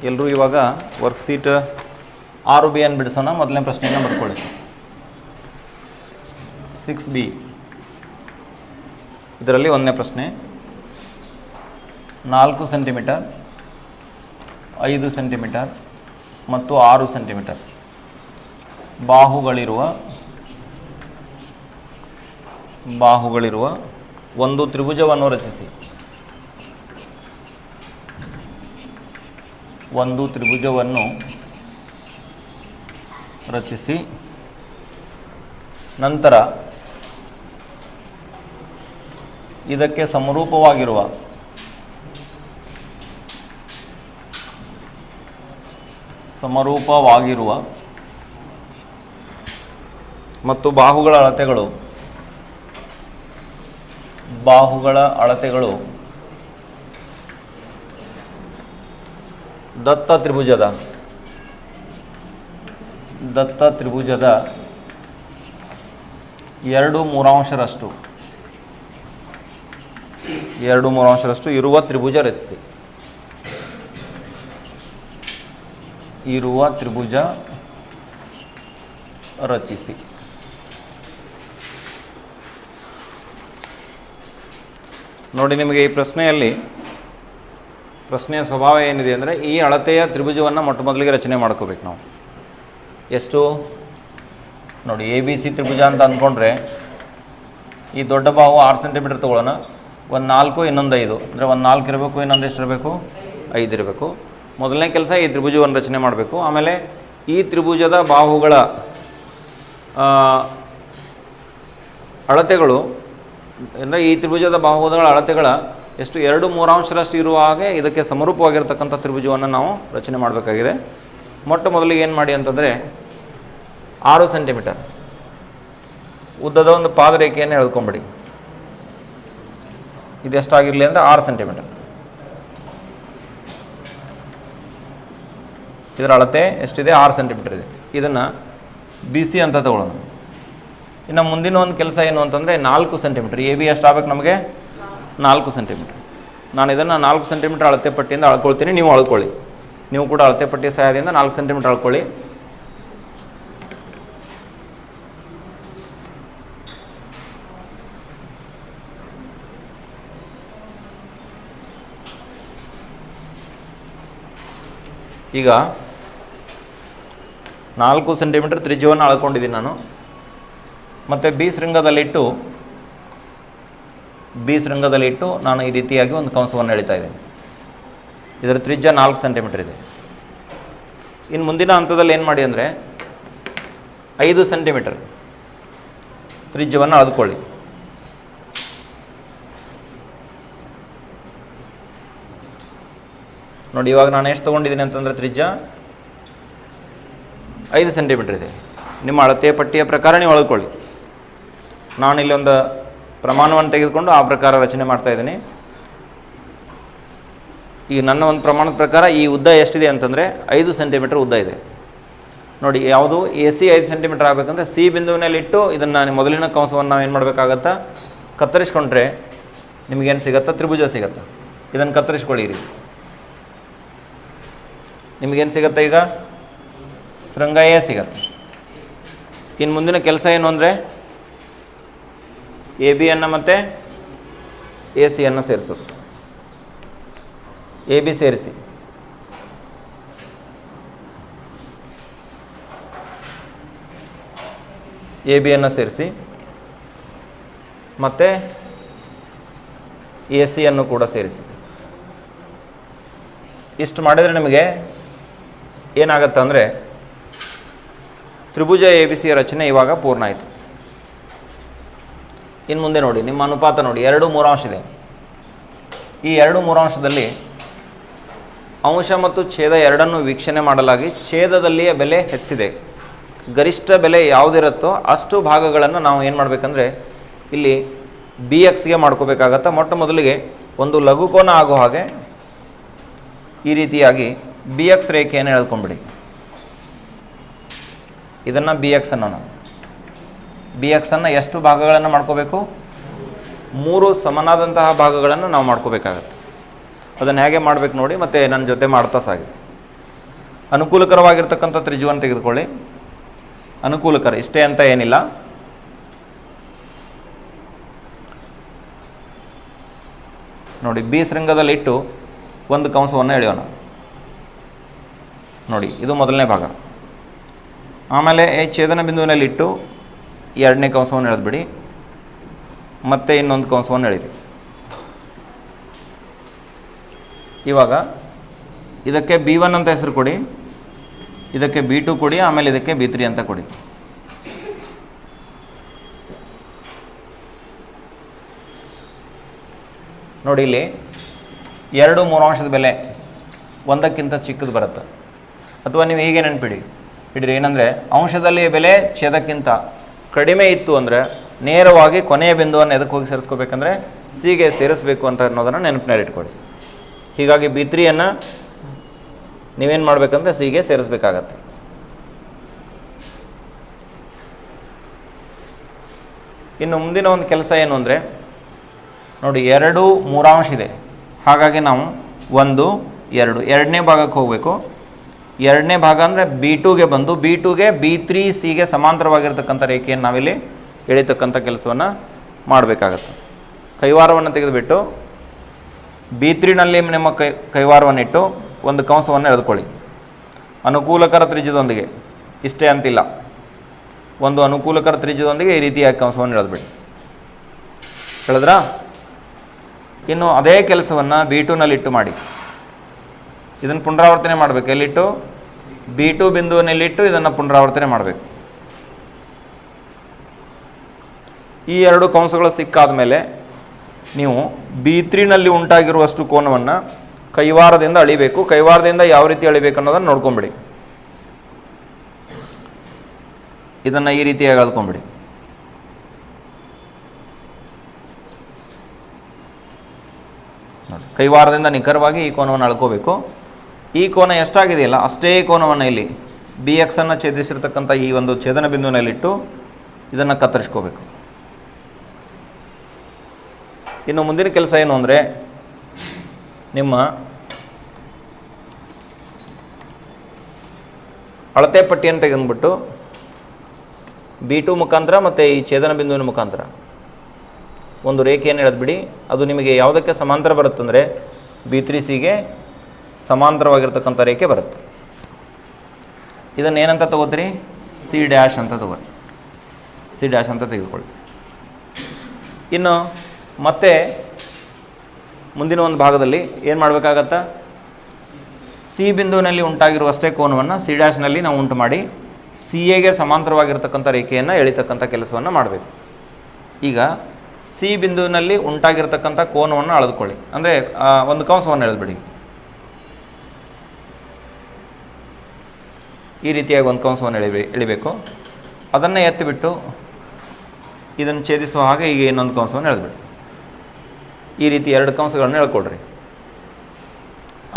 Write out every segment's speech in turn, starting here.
ಎಲ್ಲರೂ ಇವಾಗ worksheet 6B ಅನ್ನು ಬಿಡಿಸೋಣ. ಮೊದಲನೇ ಪ್ರಶ್ನೆಯನ್ನು ಬರ್ಕೊಳ್ಳಿ. 6B ಇದರಲ್ಲಿ ಒಂದನೇ ಪ್ರಶ್ನೆ. 4 ಸೆಂಟಿಮೀಟರ್, 5 ಸೆಂಟಿಮೀಟರ್ ಮತ್ತು 6 ಸೆಂಟಿಮೀಟರ್ ಬಾಹುಗಳಿರುವ ಒಂದು ತ್ರಿಭುಜವನ್ನು ರಚಿಸಿ. ಒಂದು ತ್ರಿಭುಜವನ್ನು ರಚಿಸಿ ನಂತರ ಇದಕ್ಕೆ ಸಮರೂಪವಾಗಿರುವ ಮತ್ತು ಬಾಹುಗಳ ಅಳತೆಗಳು ದತ್ತ ತ್ರಿಭುಜದ 2/3 ಇರುವ ತ್ರಿಭುಜ ರಚಿಸಿ. ನೋಡಿ, ನಿಮಗೆ ಈ ಪ್ರಶ್ನೆಯ ಸ್ವಭಾವ ಏನಿದೆ ಅಂದರೆ, ಈ ಅಳತೆಯ ತ್ರಿಭುಜವನ್ನು ಮೊಟ್ಟ ಮೊದಲಿಗೆ ರಚನೆ ಮಾಡ್ಕೋಬೇಕು ನಾವು. ಎಷ್ಟು ನೋಡಿ, ABC ತ್ರಿಭುಜ ಅಂತ ಅಂದ್ಕೊಂಡ್ರೆ ಈ ದೊಡ್ಡ ಬಾಹು 6 ಸೆಂಟಿಮೀಟರ್ ತೊಗೊಳ್ಳೋಣ. ಒಂದು 4 ಇನ್ನೊಂದು 5 ಅಂದರೆ ಒಂದು 4 ಇರಬೇಕು, ಇನ್ನೊಂದು ಎಷ್ಟು ಇರಬೇಕು, 5 ಇರಬೇಕು. ಮೊದಲನೇ ಕೆಲಸ ಈ ತ್ರಿಭುಜವನ್ನು ರಚನೆ ಮಾಡಬೇಕು. ಆಮೇಲೆ ಈ ತ್ರಿಭುಜದ ಬಾಹುಗಳ ಅಳತೆಗಳು ಅಂದರೆ ಈ ತ್ರಿಭುಜದ ಬಾಹುಗಳ ಅಳತೆಗಳ ಎಷ್ಟು 2/3 ಇರುವ ಹಾಗೆ ಇದಕ್ಕೆ ಸಮರೂಪವಾಗಿರ್ತಕ್ಕಂಥ ತ್ರಿಭುಜವನ್ನು ನಾವು ರಚನೆ ಮಾಡಬೇಕಾಗಿದೆ. ಮೊಟ್ಟ ಮೊದಲಿಗೆ ಏನು ಮಾಡಿ ಅಂತಂದರೆ 6 ಸೆಂಟಿಮೀಟರ್ ಉದ್ದದ ಒಂದು ಪಾದರೇಖೆಯನ್ನು ಎಳೆದುಕೊಂಬಿಡಿ. ಇದೆಷ್ಟಾಗಿರಲಿ ಅಂದರೆ 6 ಸೆಂಟಿಮೀಟರ್. ಇದರ ಅಳತೆ ಎಷ್ಟಿದೆ, 6 ಸೆಂಟಿಮೀಟರ್ ಇದೆ. ಇದನ್ನು BC ಅಂತ ತಗೊಳ್ಳೋಣ. ಇನ್ನು ಮುಂದಿನ ಒಂದು ಕೆಲಸ ಏನು ಅಂತಂದರೆ 4 ಸೆಂಟಿಮೀಟರ್. AB ಎಷ್ಟಾಗಬೇಕು ನಮಗೆ, 4 ಸೆಂಟಿಮೀಟರ್. ನಾನು ಇದನ್ನು 4 ಸೆಂಟಿಮೀಟರ್ ಅಳತೆ ಪಟ್ಟಿಯಿಂದ ಅಳ್ಕೊಳ್ತೀನಿ. ನೀವು ಅಳ್ಕೊಳ್ಳಿ. ನೀವು ಕೂಡ ಅಳತೆ ಪಟ್ಟಿಯ ಸಹಾಯದಿಂದ 4 ಸೆಂಟಿಮೀಟರ್ ಅಳ್ಕೊಳ್ಳಿ. ಈಗ 4 ಸೆಂಟಿಮೀಟರ್ ತ್ರಿಜ್ಯವನ್ನು ಅಳ್ಕೊಂಡಿದ್ದೀನಿ ನಾನು. ಮತ್ತು ಬಿ ಶೃಂಗದಲ್ಲಿಟ್ಟು ನಾನು ಈ ರೀತಿಯಾಗಿ ಒಂದು ಕಂಸವನ್ನು ಎಳಿತಾ ಇದ್ದೀನಿ. ಇದರ ತ್ರಿಜ್ಯ 4 ಸೆಂಟಿಮೀಟರ್ ಇದೆ. ಇನ್ನು ಮುಂದಿನ ಹಂತದಲ್ಲಿ ಏನು ಮಾಡಿ ಅಂದರೆ 5 ಸೆಂಟಿಮೀಟರ್ ತ್ರಿಜ್ಯವನ್ನು ಅಳೆದುಕೊಳ್ಳಿ. ನೋಡಿ, ಇವಾಗ ನಾನು ಎಷ್ಟು ತೊಗೊಂಡಿದ್ದೀನಿ ಅಂತಂದರೆ ತ್ರಿಜ್ಯ 5 ಸೆಂಟಿಮೀಟರ್ ಇದೆ. ನಿಮ್ಮ ಅಳತೆಯ ಪಟ್ಟಿಯ ಪ್ರಕಾರ ನೀವು ಅಳೆದುಕೊಳ್ಳಿ. ನಾನಿಲ್ಲಿ ಒಂದು ಪ್ರಮಾಣವನ್ನು ತೆಗೆದುಕೊಂಡು ಆ ಪ್ರಕಾರ ರಚನೆ ಮಾಡ್ತಾಯಿದ್ದೀನಿ. ಈಗ ನನ್ನ ಒಂದು ಪ್ರಮಾಣದ ಪ್ರಕಾರ ಈ ಉದ್ದ ಎಷ್ಟಿದೆ ಅಂತಂದರೆ 5 ಸೆಂಟಿಮೀಟರ್ ಉದ್ದ ಇದೆ. ನೋಡಿ, ಯಾವುದು AC 5 ಸೆಂಟಿಮೀಟರ್ ಆಗಬೇಕಂದ್ರೆ C ಬಿಂದುವಿನಲ್ಲಿಟ್ಟು ಇದನ್ನು ಮೊದಲಿನ ಕಂಸವನ್ನು ನಾವು ಏನು ಮಾಡಬೇಕಾಗತ್ತಾ, ಕತ್ತರಿಸ್ಕೊಂಡ್ರೆ ನಿಮಗೇನು ಸಿಗತ್ತಾ, ತ್ರಿಭುಜ ಸಿಗತ್ತಾ. ಇದನ್ನು ಕತ್ತರಿಸ್ಕೊಳ್ಳಿ. ನಿಮಗೇನು ಸಿಗುತ್ತೆ, ಈಗ ಶೃಂಗ A ಸಿಗತ್ತೆ. ಇನ್ನು ಮುಂದಿನ ಕೆಲಸ ಏನು ಅಂದರೆ ABಯನ್ನು ಮತ್ತು ACಯನ್ನು ಸೇರಿಸೋದು. AB ಸೇರಿಸಿ. ABಯನ್ನು ಸೇರಿಸಿ ಮತ್ತು ACಯನ್ನು ಕೂಡ ಸೇರಿಸಿ. ಇಷ್ಟು ಮಾಡಿದರೆ ನಿಮಗೆ ಏನಾಗುತ್ತೆ ಅಂದರೆ ತ್ರಿಭುಜ ABC ರಚನೆ ಇವಾಗ ಪೂರ್ಣ ಆಯಿತು. ಇನ್ನು ಮುಂದೆ ನೋಡಿ, ನಿಮ್ಮ ಅನುಪಾತ ನೋಡಿ, 2/3 ಇದೆ. ಈ 2/3 ಅಂಶ ಮತ್ತು ಛೇದ ಎರಡನ್ನು ವೀಕ್ಷಣೆ ಮಾಡಲಾಗಿ ಛೇದದಲ್ಲಿಯ ಬೆಲೆ ಹೆಚ್ಚಿದೆ. ಗರಿಷ್ಠ ಬೆಲೆ ಯಾವುದಿರುತ್ತೋ ಅಷ್ಟು ಭಾಗಗಳನ್ನು ನಾವು ಏನು ಮಾಡಬೇಕಂದ್ರೆ ಇಲ್ಲಿ BXಗೆ ಮಾಡ್ಕೋಬೇಕಾಗತ್ತೆ. ಮೊಟ್ಟ ಮೊದಲಿಗೆ ಒಂದು ಲಘುಕೋನ ಆಗೋ ಹಾಗೆ ಈ ರೀತಿಯಾಗಿ BX ರೇಖೆಯನ್ನು ಎಳೆದುಕೊಂಡ್ಬಿಡಿ. ಇದನ್ನು BX ಅನ್ನೋಣ. BX ಅನ್ನು ಎಷ್ಟು ಭಾಗಗಳನ್ನು ಮಾಡ್ಕೋಬೇಕು, 3 ಸಮನಾದಂತಹ ಭಾಗಗಳನ್ನು ನಾವು ಮಾಡ್ಕೋಬೇಕಾಗತ್ತೆ. ಅದನ್ನು ಹೇಗೆ ಮಾಡಬೇಕು ನೋಡಿ, ಮತ್ತು ನನ್ನ ಜೊತೆ ಮಾಡ್ತಾ ಸಾಗಿ. ಅನುಕೂಲಕರವಾಗಿರ್ತಕ್ಕಂಥ ತ್ರಿಜ್ಯವನ್ನು ತೆಗೆದುಕೊಳ್ಳಿ. ಅನುಕೂಲಕರ ಇಷ್ಟೇ ಅಂತ ಏನಿಲ್ಲ. ನೋಡಿ, ಬಿ ಶೃಂಗದಲ್ಲಿಟ್ಟು ಒಂದು ಕಂಸವನ್ನು ಎಳೆಯೋಣ. ನೋಡಿ, ಇದು ಮೊದಲನೇ ಭಾಗ. ಆಮೇಲೆ ಛೇದನ ಬಿಂದುವಿನಲ್ಲಿಟ್ಟು ಎರಡನೇ ಕಂಸವನ್ನು ಎಳೆದ್ಬಿಡಿ, ಮತ್ತೆ ಇನ್ನೊಂದು ಕಂಸವನ್ನು ಎಳೀರಿ. ಇವಾಗ ಇದಕ್ಕೆ B1 ಅಂತ ಹೆಸರು ಕೊಡಿ, ಇದಕ್ಕೆ B2 ಕೊಡಿ, ಆಮೇಲೆ ಇದಕ್ಕೆ B3 ಅಂತ ಕೊಡಿ. ನೋಡಿ, ಇಲ್ಲಿ 2 ಮೂರಾಂಶದ ಬೆಲೆ ಒಂದಕ್ಕಿಂತ ಚಿಕ್ಕದು ಬರುತ್ತೆ. ಅಥವಾ ನೀವು ಹೀಗೆ ಹಿಡಿರಿ, ಏನಂದರೆ ಅಂಶದಲ್ಲಿ ಬೆಲೆ ಛೇದಕ್ಕಿಂತ ಕಡಿಮೆ ಇತ್ತು ಅಂದರೆ ನೇರವಾಗಿ ಕೊನೆಯ ಬಿಂದುವನ್ನು ಎದಕ್ಕೆ ಹೋಗಿ ಸೇರಿಸ್ಕೋಬೇಕಂದ್ರೆ ಸಿಗೆ ಸೇರಿಸಬೇಕು ಅಂತ ಅನ್ನೋದನ್ನು ನೆನಪಿನಲ್ಲಿಟ್ಕೊಳ್ಳಿ. ಹೀಗಾಗಿ B3ಯನ್ನು ನೀವೇನು ಮಾಡಬೇಕಂದ್ರೆ ಸಿಗೆ ಸೇರಿಸಬೇಕಾಗತ್ತೆ. ಇನ್ನು ಮುಂದಿನ ಒಂದು ಕೆಲಸ ಏನು ಅಂದರೆ, ನೋಡಿ, 2 ಮೂರಾಂಶ ಇದೆ. ಹಾಗಾಗಿ ನಾವು 1, 2 ಎರಡನೇ ಭಾಗಕ್ಕೆ ಹೋಗಬೇಕು. ಎರಡನೇ ಭಾಗ ಅಂದರೆ B2ಗೆ ಬಂದು B2ಗೆ B3 ಸಿಗೆ ಸಮಾಂತರವಾಗಿರ್ತಕ್ಕಂಥ ರೇಖೆಯನ್ನು ನಾವಿಲ್ಲಿ ಎಳಿತಕ್ಕಂಥ ಕೆಲಸವನ್ನು ಮಾಡಬೇಕಾಗತ್ತೆ. ಕೈವಾರವನ್ನು ತೆಗೆದುಬಿಟ್ಟು B3ನಲ್ಲಿ ನಿಮ್ಮ ಕೈವಾರವನ್ನಿಟ್ಟು ಒಂದು ಕಂಸವನ್ನು ಎಳೆದುಕೊಳ್ಳಿ. ಅನುಕೂಲಕರ ತ್ರಿಜ್ಯದೊಂದಿಗೆ, ಇಷ್ಟೇ ಅಂತಿಲ್ಲ, ಒಂದು ಅನುಕೂಲಕರ ತ್ರಿಜ್ಯದೊಂದಿಗೆ ಈ ರೀತಿಯಾಗಿ ಕಂಸವನ್ನು ಎಳೆದ್ಬಿಡಿ. ಎಳೆದ್ರಾ? ಇನ್ನು ಅದೇ ಕೆಲಸವನ್ನು B2ನಲ್ಲಿಟ್ಟು ಮಾಡಿ. ಇದನ್ನು ಪುನರಾವರ್ತನೆ ಮಾಡಬೇಕು. ಎಲ್ಲಿಟ್ಟು? B2 ಬಿಂದುವಿನಲ್ಲಿಟ್ಟು ಇದನ್ನು ಪುನರಾವರ್ತನೆ ಮಾಡಬೇಕು. ಈ 2 ಕಂಸಗಳು ಸಿಕ್ಕಾದ ಮೇಲೆ ನೀವು B3ನಲ್ಲಿ ಉಂಟಾಗಿರುವಷ್ಟು ಕೋನವನ್ನು ಕೈವಾರದಿಂದ ಅಳಿಬೇಕು. ಕೈವಾರದಿಂದ ಯಾವ ರೀತಿ ಅಳಿಬೇಕು ಅನ್ನೋದನ್ನು ನೋಡ್ಕೊಂಬಿಡಿ. ಇದನ್ನು ಈ ರೀತಿಯಾಗಿ ಅಳ್ಕೊಂಬಿಡಿ. ಕೈವಾರದಿಂದ ನಿಖರವಾಗಿ ಈ ಕೋನವನ್ನು ಅಳ್ಕೋಬೇಕು. ಈ ಕೋನ ಎಷ್ಟಾಗಿದೆಯಲ್ಲ ಅಷ್ಟೇ ಕೋನವನ್ನು ಇಲ್ಲಿ BX ಅನ್ನು ಛೇದಿಸಿರ್ತಕ್ಕಂಥ ಈ ಒಂದು ಛೇದನ ಬಿಂದುವಿನಲ್ಲಿಟ್ಟು ಇದನ್ನು ಕತ್ತರಿಸ್ಕೋಬೇಕು. ಇನ್ನು ಮುಂದಿನ ಕೆಲಸ ಏನು ಅಂದರೆ, ನಿಮ್ಮ ಅಳತೆ ಪಟ್ಟಿಯನ್ನು ತೆಗೆದುಬಿಟ್ಟು B2 ಮುಖಾಂತರ ಮತ್ತು ಈ ಛೇದನ ಬಿಂದುವಿನ ಮುಖಾಂತರ ಒಂದು ರೇಖೆಯನ್ನು ಎಳೆದ್ಬಿಡಿ. ಅದು ನಿಮಗೆ ಯಾವುದಕ್ಕೆ ಸಮಾಂತರ ಬರುತ್ತಂದರೆ B3Cಗೆ ಸಮಾಂತರವಾಗಿರ್ತಕ್ಕಂಥ ರೇಖೆ ಬರುತ್ತೆ. ಇದನ್ನು ಏನಂತ ತಗೋತೀರಿ? C' ಅಂತ ತಗೋರಿ. C' ಅಂತ ತೆಗೆದುಕೊಳ್ಳಿ. ಇನ್ನು ಮತ್ತೆ ಮುಂದಿನ ಒಂದು ಭಾಗದಲ್ಲಿ ಏನು ಮಾಡಬೇಕಾಗತ್ತಾ? ಸಿ ಬಿಂದುವಿನಲ್ಲಿ ಉಂಟಾಗಿರುವಷ್ಟೇ ಕೋನವನ್ನು C' ನಾವು ಉಂಟು ಮಾಡಿ CAಗೆ ಸಮಾಂತರವಾಗಿರ್ತಕ್ಕಂಥ ರೇಖೆಯನ್ನು ಎಳಿತಕ್ಕಂಥ ಕೆಲಸವನ್ನು ಮಾಡಬೇಕು. ಈಗ ಸಿ ಬಿಂದುವಿನಲ್ಲಿ ಉಂಟಾಗಿರ್ತಕ್ಕಂಥ ಕೋನವನ್ನು ಅಳೆದುಕೊಳ್ಳಿ. ಅಂದರೆ ಒಂದು ಕಂಸವನ್ನು ಎಳೆದ್ಬಿಡಿ. ಈ ರೀತಿಯಾಗಿ ಒಂದು ಕಂಸವನ್ನು ಎಳಿಬೇಕು. ಅದನ್ನು ಎತ್ತಿಬಿಟ್ಟು ಇದನ್ನು ಛೇದಿಸುವ ಹಾಗೆ ಈಗ ಇನ್ನೊಂದು ಕಂಸವನ್ನು ಎಳೆದ್ಬಿಡಿ. ಈ ರೀತಿ 2 ಕಂಸಗಳನ್ನು ಎಳ್ಕೊಳ್ರಿ.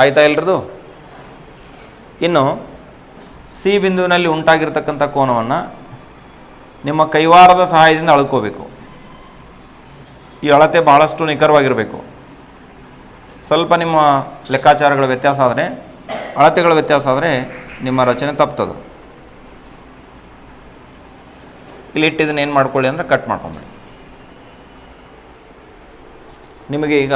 ಆಯಿತಾ ಎಲ್ರದು? ಇನ್ನು ಸಿ ಬಿಂದುವಿನಲ್ಲಿ ಉಂಟಾಗಿರ್ತಕ್ಕಂಥ ಕೋನವನ್ನು ನಿಮ್ಮ ಕೈವಾರದ ಸಹಾಯದಿಂದ ಅಳ್ಕೋಬೇಕು. ಈ ಅಳತೆ ಭಾಳಷ್ಟು ನಿಖರವಾಗಿರಬೇಕು. ಸ್ವಲ್ಪ ನಿಮ್ಮ ಲೆಕ್ಕಾಚಾರಗಳ ವ್ಯತ್ಯಾಸ ಆದರೆ, ಅಳತೆಗಳ ವ್ಯತ್ಯಾಸ ಆದರೆ ನಿಮ್ಮ ರಚನೆ ತಪ್ತದೆ. ಇಲ್ಲಿಟ್ಟು ಇದನ್ನು ಏನು ಮಾಡ್ಕೊಳ್ಳಿ ಅಂದರೆ ಕಟ್ ಮಾಡ್ಕೊಂಬಿಡಿ. ನಿಮಗೆ ಈಗ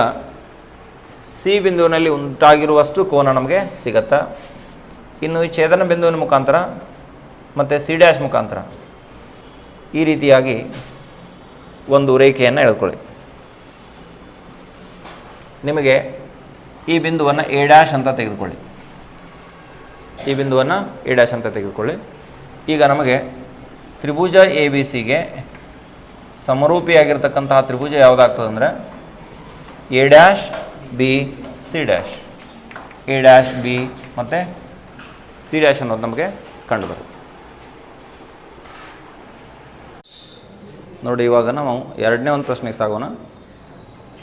ಸಿ ಬಿಂದುವಿನಲ್ಲಿ ಉಂಟಾಗಿರುವಷ್ಟು ಕೋನ ನಮಗೆ ಸಿಗತ್ತಾ? ಇನ್ನು ಈ ಛೇದನ ಬಿಂದುವಿನ ಮುಖಾಂತರ ಮತ್ತು C' ಮುಖಾಂತರ ಈ ರೀತಿಯಾಗಿ ಒಂದು ರೇಖೆಯನ್ನು ಎಳೆದುಕೊಳ್ಳಿ. ನಿಮಗೆ ಈ ಬಿಂದುವನ್ನು A' ಅಂತ ತೆಗೆದುಕೊಳ್ಳಿ. ಈ ಬಿಂದುವನ್ನು A' ಅಂತ ತೆಗೆದುಕೊಳ್ಳಿ. ಈಗ ನಮಗೆ ತ್ರಿಭುಜ ABCಗೆ ಸಮರೂಪಿಯಾಗಿರ್ತಕ್ಕಂತಹ ತ್ರಿಭುಜ ಯಾವುದಾಗ್ತದೆ ಅಂದರೆ A', B, C'. A', B ಮತ್ತು C' ಅನ್ನೋದು ನಮಗೆ ಕಂಡುಬರುತ್ತೆ. ನೋಡಿ, ಇವಾಗ ನಾವು ಎರಡನೇ ಒಂದು ಪ್ರಶ್ನೆಗೆ ಸಾಗೋಣ.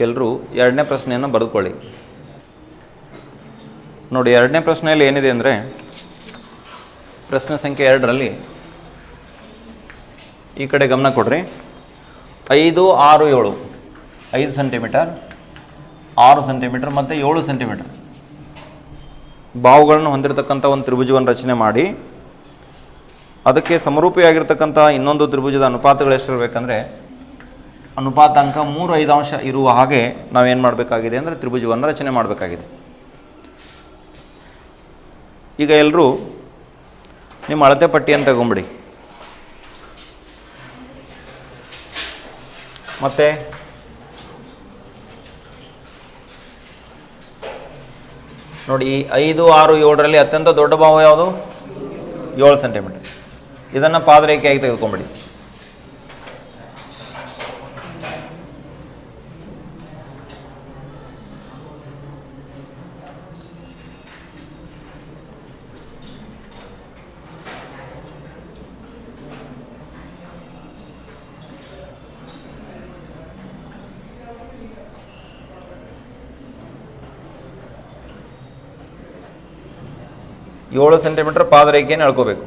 ಎಲ್ಲರೂ ಎರಡನೇ ಪ್ರಶ್ನೆಯನ್ನು ಬರೆದುಕೊಳ್ಳಿ. ನೋಡಿ, ಎರಡನೇ ಪ್ರಶ್ನೆಯಲ್ಲಿ ಏನಿದೆ ಅಂದರೆ, ಪ್ರಶ್ನೆ ಸಂಖ್ಯೆ 2ರಲ್ಲಿ ಈ ಕಡೆ ಗಮನ ಕೊಡ್ರಿ. 5, 6, 7 5 ಸೆಂಟಿಮೀಟರ್, 6 ಸೆಂಟಿಮೀಟರ್ ಮತ್ತು 7 ಸೆಂಟಿಮೀಟರ್ ಬಾಹುಗಳನ್ನು ಹೊಂದಿರತಕ್ಕಂಥ ಒಂದು ತ್ರಿಭುಜವನ್ನು ರಚನೆ ಮಾಡಿ ಅದಕ್ಕೆ ಸಮರೂಪಿಯಾಗಿರ್ತಕ್ಕಂಥ ಇನ್ನೊಂದು ತ್ರಿಭುಜದ ಅನುಪಾತಗಳು ಎಷ್ಟಿರಬೇಕಂದ್ರೆ ಅನುಪಾತಾಂಕ 3/5 ಇರುವ ಹಾಗೆ ನಾವೇನು ಮಾಡಬೇಕಾಗಿದೆ ಅಂದರೆ ತ್ರಿಭುಜವನ್ನು ರಚನೆ ಮಾಡಬೇಕಾಗಿದೆ. ಈಗ ಎಲ್ಲರೂ ನಿಮ್ಮ ಅಳತೆ ಪಟ್ಟಿಯನ್ನು ತಗೊಂಬಿಡಿ. ಮತ್ತು ನೋಡಿ, ಈ 5, 6, 7ರಲ್ಲಿ ಅತ್ಯಂತ ದೊಡ್ಡ ಬಾಹು ಯಾವುದು? 7 ಸೆಂಟಿಮೀಟರ್. ಇದನ್ನು ಪಾದರೇಖೆಯಾಗಿ ತೆಗೆದುಕೊಂಬಿಡಿ. ಏಳು ಸೆಂಟಿಮೀಟರ್ ಪಾದರೇಖೆಯನ್ನು ಎಳ್ಕೋಬೇಕು.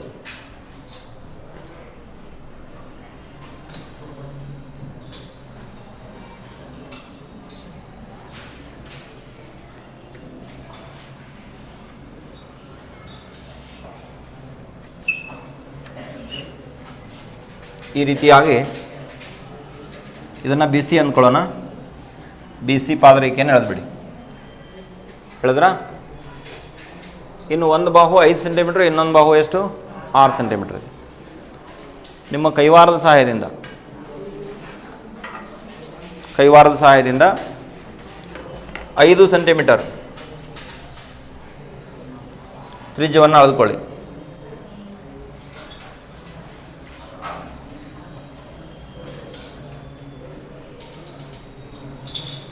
ಈ ರೀತಿಯಾಗಿ ಇದನ್ನು BC ಅಂದ್ಕೊಳ್ಳೋಣ. BC ಪಾದರೇಖೆಯನ್ನು ಎಳೆದ್ಬಿಡಿ. ಎಳೆದ್ರಾ? ಇನ್ನು ಒಂದು ಬಾಹು 5 ಸೆಂಟಿಮೀಟ್ರ್, ಇನ್ನೊಂದು ಬಾಹು ಎಷ್ಟು? 6 ಸೆಂಟಿಮೀಟ್ರ್ ಇದೆ. ನಿಮ್ಮ ಕೈವಾರದ ಸಹಾಯದಿಂದ 5 ಸೆಂಟಿಮೀಟರ್ ತ್ರಿಜ್ಯವನ್ನು ಅಳೆದುಕೊಳ್ಳಿ.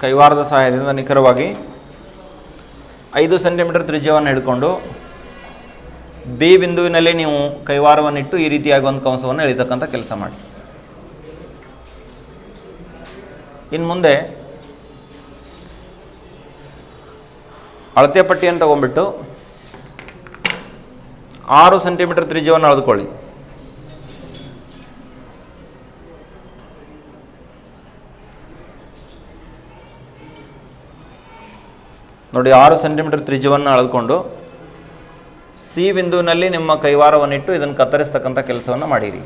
ಕೈವಾರದ ಸಹಾಯದಿಂದ ನಿಖರವಾಗಿ 5 ಸೆಂಟಿಮೀಟರ್ ತ್ರಿಜ್ಯವನ್ನು ಹಿಡ್ಕೊಂಡು B ಬಿಂದುವಿನಲ್ಲಿ ನೀವು ಕೈವಾರವನ್ನಿಟ್ಟು ಈ ರೀತಿಯಾಗಿ ಒಂದು ಕಂಸವನ್ನು ಎಳಿತಕ್ಕಂಥ ಕೆಲಸ ಮಾಡಿ. ಇನ್ನು ಮುಂದೆ ಅಳತೆ ಪಟ್ಟಿಯನ್ನು ತಗೊಂಡ್ಬಿಟ್ಟು 6 ಸೆಂಟಿಮೀಟರ್ ತ್ರಿಜ್ಯವನ್ನು ಅಳೆದುಕೊಳ್ಳಿ. ನೋಡಿ, 6 ಸೆಂಟಿಮೀಟರ್ ತ್ರಿಜ್ಯವನ್ನು ಅಳೆದುಕೊಂಡು C ಬಿಂದುವಿನಲ್ಲಿ ನಿಮ್ಮ ಕೈವಾರವನ್ನಿಟ್ಟು ಇದನ್ನು ಕತ್ತರಿಸ್ತಕ್ಕಂಥ ಕೆಲಸವನ್ನು ಮಾಡಿರಿ.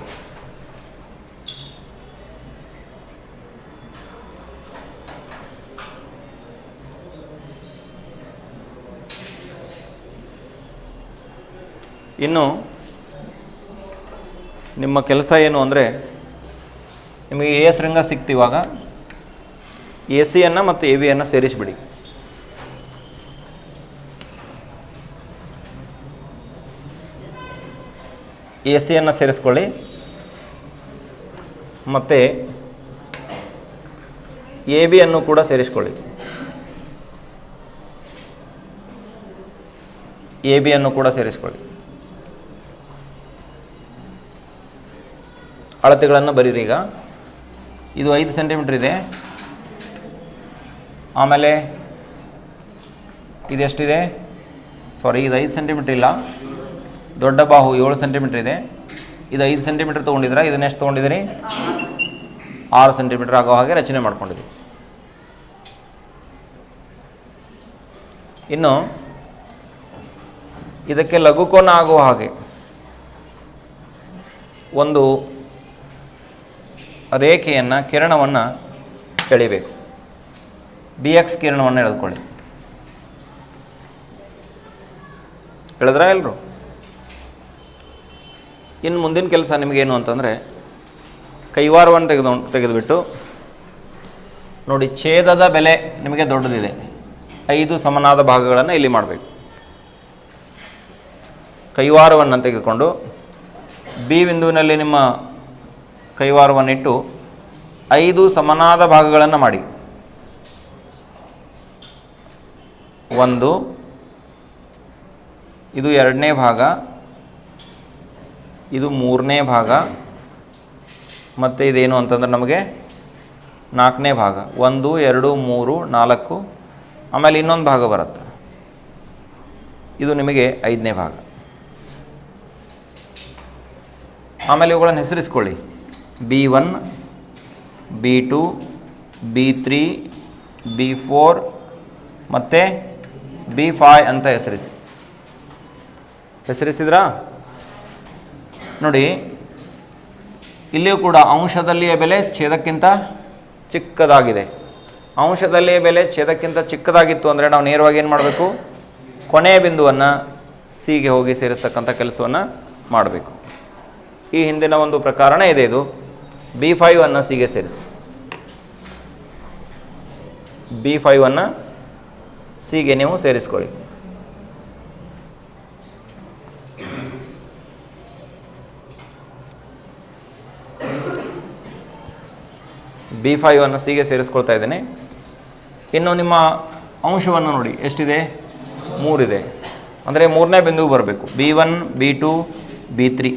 ಇನ್ನು ನಿಮ್ಮ ಕೆಲಸ ಏನು ಅಂದರೆ, ನಿಮಗೆ A ಶೃಂಗ ಸಿಕ್ತಿವಾಗ AC ಮತ್ತು AB ಸೇರಿಸಿಬಿಡಿ. AC ಸೇರಿಸ್ಕೊಳ್ಳಿ ಮತ್ತು AB ಕೂಡ ಸೇರಿಸ್ಕೊಳ್ಳಿ. AB ಕೂಡ ಸೇರಿಸ್ಕೊಳ್ಳಿ. ಅಳತೆಗಳನ್ನು ಬರೀರಿ. ಈಗ ಇದು 5 ಸೆಂಟಿಮೀಟ್ರ್ ಇದೆ. ಆಮೇಲೆ ಇದೆಷ್ಟಿದೆ? ಇದು 5 ಸೆಂಟಿಮೀಟ್ರ್ ಇಲ್ಲ, ದೊಡ್ಡ ಬಾಹು 7 ಸೆಂಟಿಮೀಟ್ರ್ ಇದೆ. ಇದು 5 ಸೆಂಟಿಮೀಟ್ರ್ ತೊಗೊಂಡಿದ್ದೀರಾ, ಇದನ್ನೆಷ್ಟು ತೊಗೊಂಡಿದ್ದೀರಿ? 6 ಸೆಂಟಿಮೀಟ್ರ್ ಆಗೋ ಹಾಗೆ ರಚನೆ ಮಾಡ್ಕೊಂಡಿದ್ದೀವಿ. ಇನ್ನು ಇದಕ್ಕೆ ಲಘುಕೋನ ಆಗುವ ಹಾಗೆ ಒಂದು ರೇಖೆಯನ್ನು, ಕಿರಣವನ್ನು ಎಳಿಬೇಕು. BX ಕಿರಣವನ್ನು ಎಳೆದುಕೊಳ್ಳಿ. ಎಳೆದ್ರಾ ಎಲ್ಲರೂ? ಇನ್ನು ಮುಂದಿನ ಕೆಲಸ ನಿಮಗೇನು ಅಂತಂದರೆ, ಕೈವಾರವನ್ನು ತೆಗೆದುಬಿಟ್ಟು ನೋಡಿ, ಛೇದದ ಬೆಲೆ ನಿಮಗೆ ದೊಡ್ಡದಿದೆ. 5 ಸಮನಾದ ಭಾಗಗಳನ್ನು ಇಲ್ಲಿ ಮಾಡಬೇಕು. ಕೈವಾರವನ್ನು ತೆಗೆದುಕೊಂಡು B ಬಿಂದುವಿನಲ್ಲಿ ನಿಮ್ಮ ಕೈವಾರವನ್ನಿಟ್ಟು 5 ಸಮನಾದ ಭಾಗಗಳನ್ನು ಮಾಡಿ. 1, ಇದು 2ನೇ ಭಾಗ, ಇದು 3ನೇ ಭಾಗ, ಮತ್ತು ಇದೇನು ಅಂತಂದ್ರೆ ನಮಗೆ 4ನೇ ಭಾಗ. 1, 2, 3, 4, ಆಮೇಲೆ ಇನ್ನೊಂದು ಭಾಗ ಬರುತ್ತೆ, ಇದು ನಿಮಗೆ 5ನೇ ಭಾಗ. ಆಮೇಲೆ ಇವುಗಳನ್ನು ಹೆಸರಿಸ್ಕೊಳ್ಳಿ. B1, B2, B3, B4 ಮತ್ತು B5 ಅಂತ ಹೆಸರಿಸಿ. ಹೆಸರಿಸಿದ್ರಾ? ನೋಡಿ, ಇಲ್ಲಿಯೂ ಕೂಡ ಅಂಶದಲ್ಲಿಯ ಬೆಲೆ ಛೇದಕ್ಕಿಂತ ಚಿಕ್ಕದಾಗಿದೆ. ಅಂಶದಲ್ಲಿಯ ಬೆಲೆ ಛೇದಕ್ಕಿಂತ ಚಿಕ್ಕದಾಗಿತ್ತು ಅಂದರೆ ನಾವು ನೇರವಾಗಿ ಏನು ಮಾಡಬೇಕು? ಕೊನೆಯ ಬಿಂದುವನ್ನು ಸಿಗೆ ಹೋಗಿ ಸೇರಿಸ್ತಕ್ಕಂಥ ಕೆಲಸವನ್ನು ಮಾಡಬೇಕು. ಈ ಹಿಂದಿನ ಒಂದು ಪ್ರಕಾರನೇ ಇದೆ ಇದು. B5 ಸಿಗೆ ಸೇರಿಸಿ. B5 ಸಿಗೆ ನೀವು ಸೇರಿಸ್ಕೊಳ್ಳಿ. B5 ಸಿಗೆ ಸೇರಿಸ್ಕೊಳ್ತಾ ಇದ್ದೇನೆ. ಇನ್ನು ನಿಮ್ಮ ಅಂಶವನ್ನು ನೋಡಿ, ಎಷ್ಟಿದೆ? 3 ಇದೆ. ಅಂದರೆ ಮೂರನೇ ಬಿಂದುವು ಬರಬೇಕು. B1, B2, B3.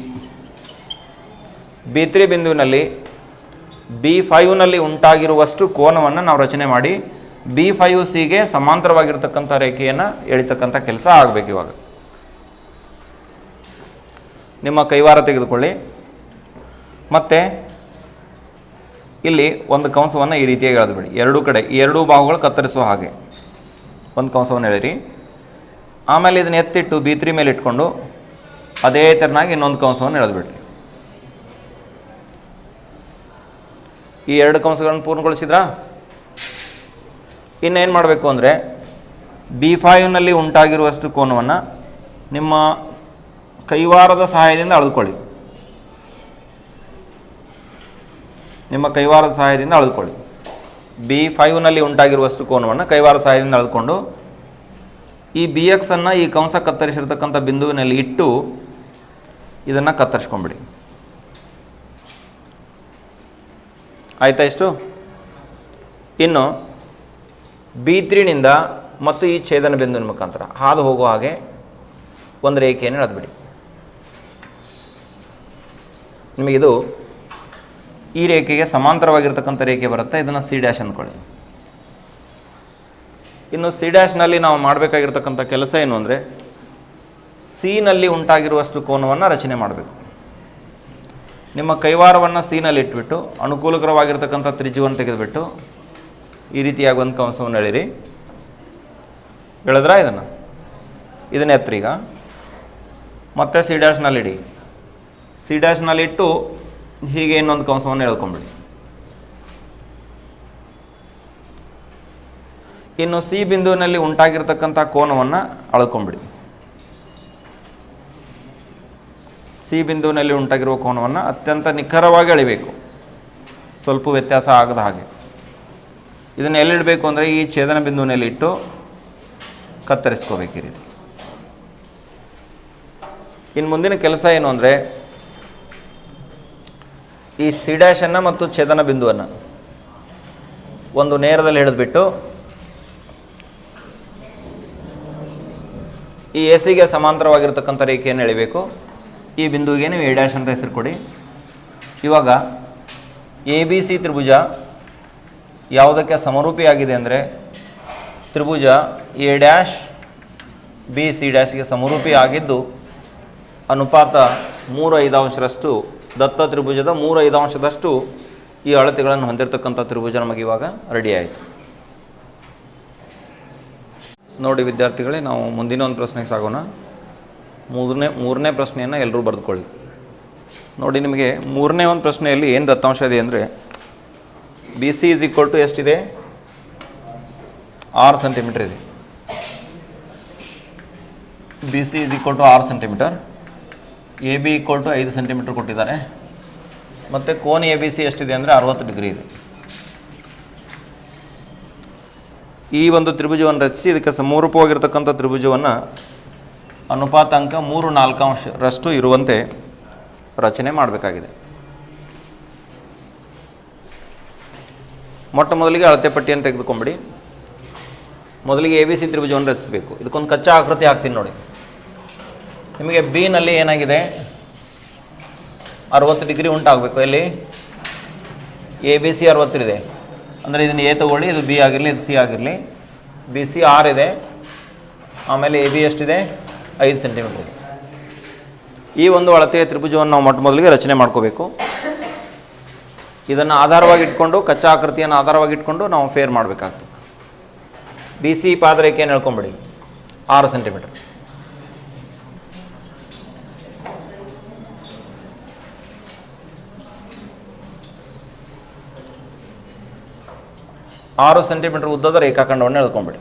B3 ಬಿಂದುವಿನಲ್ಲಿ B5 ಉಂಟಾಗಿರುವಷ್ಟು ಕೋನವನ್ನು ನಾವು ರಚನೆ ಮಾಡಿ B5 ಸಿಗೆ ಸಮಾಂತರವಾಗಿರ್ತಕ್ಕಂಥ ರೇಖೆಯನ್ನು ಎಳಿತಕ್ಕಂಥ ಕೆಲಸ ಆಗಬೇಕು. ಇವಾಗ ನಿಮ್ಮ ಕೈವಾರ ತೆಗೆದುಕೊಳ್ಳಿ. ಮತ್ತು ಇಲ್ಲಿ ಒಂದು ಕಂಸವನ್ನು ಈ ರೀತಿಯಾಗಿ ಎಳೆದುಬಿಡಿ. ಎರಡೂ ಕಡೆ ಈ ಎರಡೂ ಬಾಹುಗಳು ಕತ್ತರಿಸುವ ಹಾಗೆ ಒಂದು ಕಂಸವನ್ನು ಎಳೆಯಿರಿ. ಆಮೇಲೆ ಇದನ್ನು ಎತ್ತಿಟ್ಟು B3 ಮೇಲೆ ಇಟ್ಕೊಂಡು ಅದೇ ತೆರನಾಗಿ ಇನ್ನೊಂದು ಕಂಸವನ್ನು ಎಳೆದುಬಿಡ್ರಿ. ಈ ಎರಡು ಕಂಸಗಳನ್ನು ಪೂರ್ಣಗೊಳಿಸಿದ್ರಾ? ಇನ್ನೇನು ಮಾಡಬೇಕು ಅಂದರೆ B5 ಉಂಟಾಗಿರುವಷ್ಟು ಕೋನವನ್ನು ನಿಮ್ಮ ಕೈವಾರದ ಸಹಾಯದಿಂದ ಅಳೆದುಕೊಳ್ಳಿ. ನಿಮ್ಮ ಕೈವಾರದ ಸಹಾಯದಿಂದ ಅಳೆದುಕೊಳ್ಳಿ. B5 ಉಂಟಾಗಿರುವಷ್ಟು ಕೋನವನ್ನು ಕೈವಾರ ಸಹಾಯದಿಂದ ಅಳೆದುಕೊಂಡು ಈ BX ಈ ಕಂಸ ಕತ್ತರಿಸಿರ್ತಕ್ಕಂಥ ಬಿಂದುವಿನಲ್ಲಿ ಇಟ್ಟು ಇದನ್ನು ಕತ್ತರಿಸ್ಕೊಂಬಿಡಿ. ಆಯಿತಾ? ಇಷ್ಟು. ಇನ್ನು B3 ಮತ್ತು ಈ ಛೇದನ ಬಿಂದುವಿನ ಮುಖಾಂತರ ಹಾದು ಹೋಗುವ ಹಾಗೆ ಒಂದು ರೇಖೆಯನ್ನು ಎಳೆದುಬಿಡಿ. ನಿಮಗಿದು ಈ ರೇಖೆಗೆ ಸಮಾಂತರವಾಗಿರ್ತಕ್ಕಂಥ ರೇಖೆ ಬರುತ್ತೆ. ಇದನ್ನು C' ಅಂದ್ಕೊಳ್ಳಿ. ಇನ್ನು C' ನಾವು ಮಾಡಬೇಕಾಗಿರ್ತಕ್ಕಂಥ ಕೆಲಸ ಏನು ಅಂದರೆ C ಉಂಟಾಗಿರುವಷ್ಟು ಕೋನವನ್ನು ರಚನೆ ಮಾಡಬೇಕು. ನಿಮ್ಮ ಕೈವಾರವನ್ನು C ಇಟ್ಬಿಟ್ಟು ಅನುಕೂಲಕರವಾಗಿರ್ತಕ್ಕಂಥ ತ್ರಿಜ್ಯವನ್ನು ತೆಗೆದುಬಿಟ್ಟು ಈ ರೀತಿಯಾಗಿ ಒಂದು ಕಂಸವನ್ನು ಎಳಿರಿ. ಎಳೆದ್ರಾ? ಇದನ್ನ ಎತ್ತರೀಗ. ಮತ್ತೆ C' ಇಡಿ. C' ಇಟ್ಟು ಹೀಗೆ ಇನ್ನೊಂದು ಕಂಸವನ್ನು ಎಳ್ಕೊಂಬಿಡಿ. ಇನ್ನು C ಬಿಂದುವಿನಲ್ಲಿ ಉಂಟಾಗಿರ್ತಕ್ಕಂಥ ಕೋನವನ್ನು ಅಳ್ಕೊಂಬಿಡಿ. C ಬಿಂದುವಿನಲ್ಲಿ ಉಂಟಾಗಿರುವ ಕೋನವನ್ನು ಅತ್ಯಂತ ನಿಖರವಾಗಿ ಅಳಿಬೇಕು, ಸ್ವಲ್ಪ ವ್ಯತ್ಯಾಸ ಆಗದ ಹಾಗೆ. ಇದನ್ನು ಎಲ್ಲಿಡಬೇಕು ಅಂದರೆ ಈ ಛೇದನ ಬಿಂದುವಿನಲ್ಲಿ ಇಟ್ಟು ಕತ್ತರಿಸ್ಕೋಬೇಕು ಈ ರೀತಿ. ಇನ್ನು ಮುಂದಿನ ಕೆಲಸ ಏನು ಅಂದರೆ ಈ C' ಮತ್ತು ಛೇದನ ಬಿಂದುವನ್ನು ಒಂದು ನೇರದಲ್ಲಿ ಹಿಡಿದ್ಬಿಟ್ಟು ಈ AC ಸಮಾಂತರವಾಗಿರ್ತಕ್ಕಂಥ ರೇಖೆಯನ್ನು ಎಳಿಬೇಕು. ಈ ಬಿಂದುವಿಗೆ ನೀವು A' ಅಂತ ಹೆಸರು ಕೊಡಿ. ಇವಾಗ ABC ತ್ರಿಭುಜ ಯಾವುದಕ್ಕೆ ಸಮರೂಪಿಯಾಗಿದೆ ಅಂದರೆ ತ್ರಿಭುಜ A' BC' ಸಮರೂಪಿ ಆಗಿದ್ದು ಅನುಪಾತ 3/5 ದತ್ತ ತ್ರಿಭುಜದ 3/5 ಈ ಅಳತೆಗಳನ್ನು ಹೊಂದಿರತಕ್ಕಂಥ ತ್ರಿಭುಜ ನಮಗೆ ಇವಾಗ ರೆಡಿ ಆಯಿತು. ನೋಡಿ ವಿದ್ಯಾರ್ಥಿಗಳೇ, ನಾವು ಮುಂದಿನ ಒಂದು ಪ್ರಶ್ನೆಗೆ ಸಾಗೋಣ. ಮೂರನೇ ಪ್ರಶ್ನೆಯನ್ನು ಎಲ್ಲರೂ ಬರೆದುಕೊಳ್ಳಿ. ನೋಡಿ, ನಿಮಗೆ ಮೂರನೇ ಒಂದು ಪ್ರಶ್ನೆಯಲ್ಲಿ ಏನು ದತ್ತಾಂಶ ಇದೆ ಅಂದರೆ BC ಎಷ್ಟಿದೆ? 6 ಸೆಂಟಿಮೀಟರ್ ಇದೆ. BC 6 centimetre. AB 5 ಸೆಂಟಿಮೀಟರ್ ಕೊಟ್ಟಿದ್ದಾರೆ. ಮತ್ತು ಕೋನ ABC ಎಷ್ಟಿದೆ ಅಂದರೆ 60 ಡಿಗ್ರಿ ಇದೆ. ಈ ಒಂದು ತ್ರಿಭುಜವನ್ನು ರಚಿಸಿ ಇದಕ್ಕೆ ಸಮರೂಪವಾಗಿರ್ತಕ್ಕಂಥ ತ್ರಿಭುಜವನ್ನು ಅನುಪಾತಾಂಕ 3/4 ಇರುವಂತೆ ರಚನೆ ಮಾಡಬೇಕಾಗಿದೆ. ಮೊಟ್ಟ ಮೊದಲಿಗೆ ಅಳತೆ ಪಟ್ಟಿಯನ್ನು ತೆಗೆದುಕೊಂಬಿಡಿ. ಮೊದಲಿಗೆ ABC ತ್ರಿಭುಜವನ್ನು ರಚಿಸಬೇಕು. ಇದಕ್ಕೊಂದು ಕಚ್ಚಾ ಆಕೃತಿ ಹಾಕ್ತೀನಿ ನೋಡಿ. ನಿಮಗೆ B ಏನಾಗಿದೆ? 60 ಡಿಗ್ರಿ ಉಂಟಾಗಬೇಕು. ಇಲ್ಲಿ ABC 60 ಇದೆ ಅಂದರೆ ಇದನ್ನು A ತಗೊಳ್ಳಿ, ಇದು B ಆಗಿರಲಿ, ಇದು C ಆಗಿರಲಿ. BC 6 ಇದೆ. ಆಮೇಲೆ AB ಎಷ್ಟಿದೆ? 5 ಸೆಂಟಿಮೀಟರ್ ಇದೆ. ಈ ಒಂದು ಅಳತೆಯ ತ್ರಿಭುಜವನ್ನು ನಾವು ಮೊಟ್ಟ ಮೊದಲಿಗೆ ರಚನೆ ಮಾಡ್ಕೋಬೇಕು. ಇದನ್ನು ಆಧಾರವಾಗಿ ಇಟ್ಕೊಂಡು, ಕಚ್ಚಾ ಆಕೃತಿಯನ್ನು ಆಧಾರವಾಗಿ ಇಟ್ಕೊಂಡು ನಾವು ಫೇರ್ ಮಾಡಬೇಕಾಗ್ತದೆ. BC ಪಾದರೇಖೆಯನ್ನು ಎಳ್ಕೊಂಬಿಡಿ 6 centimetre. 6 ಸೆಂಟಿಮೀಟರ್ ಉದ್ದದ ರೇಖಾಖಂಡವನ್ನು ಎಳ್ಕೊಂಬಿಡಿ.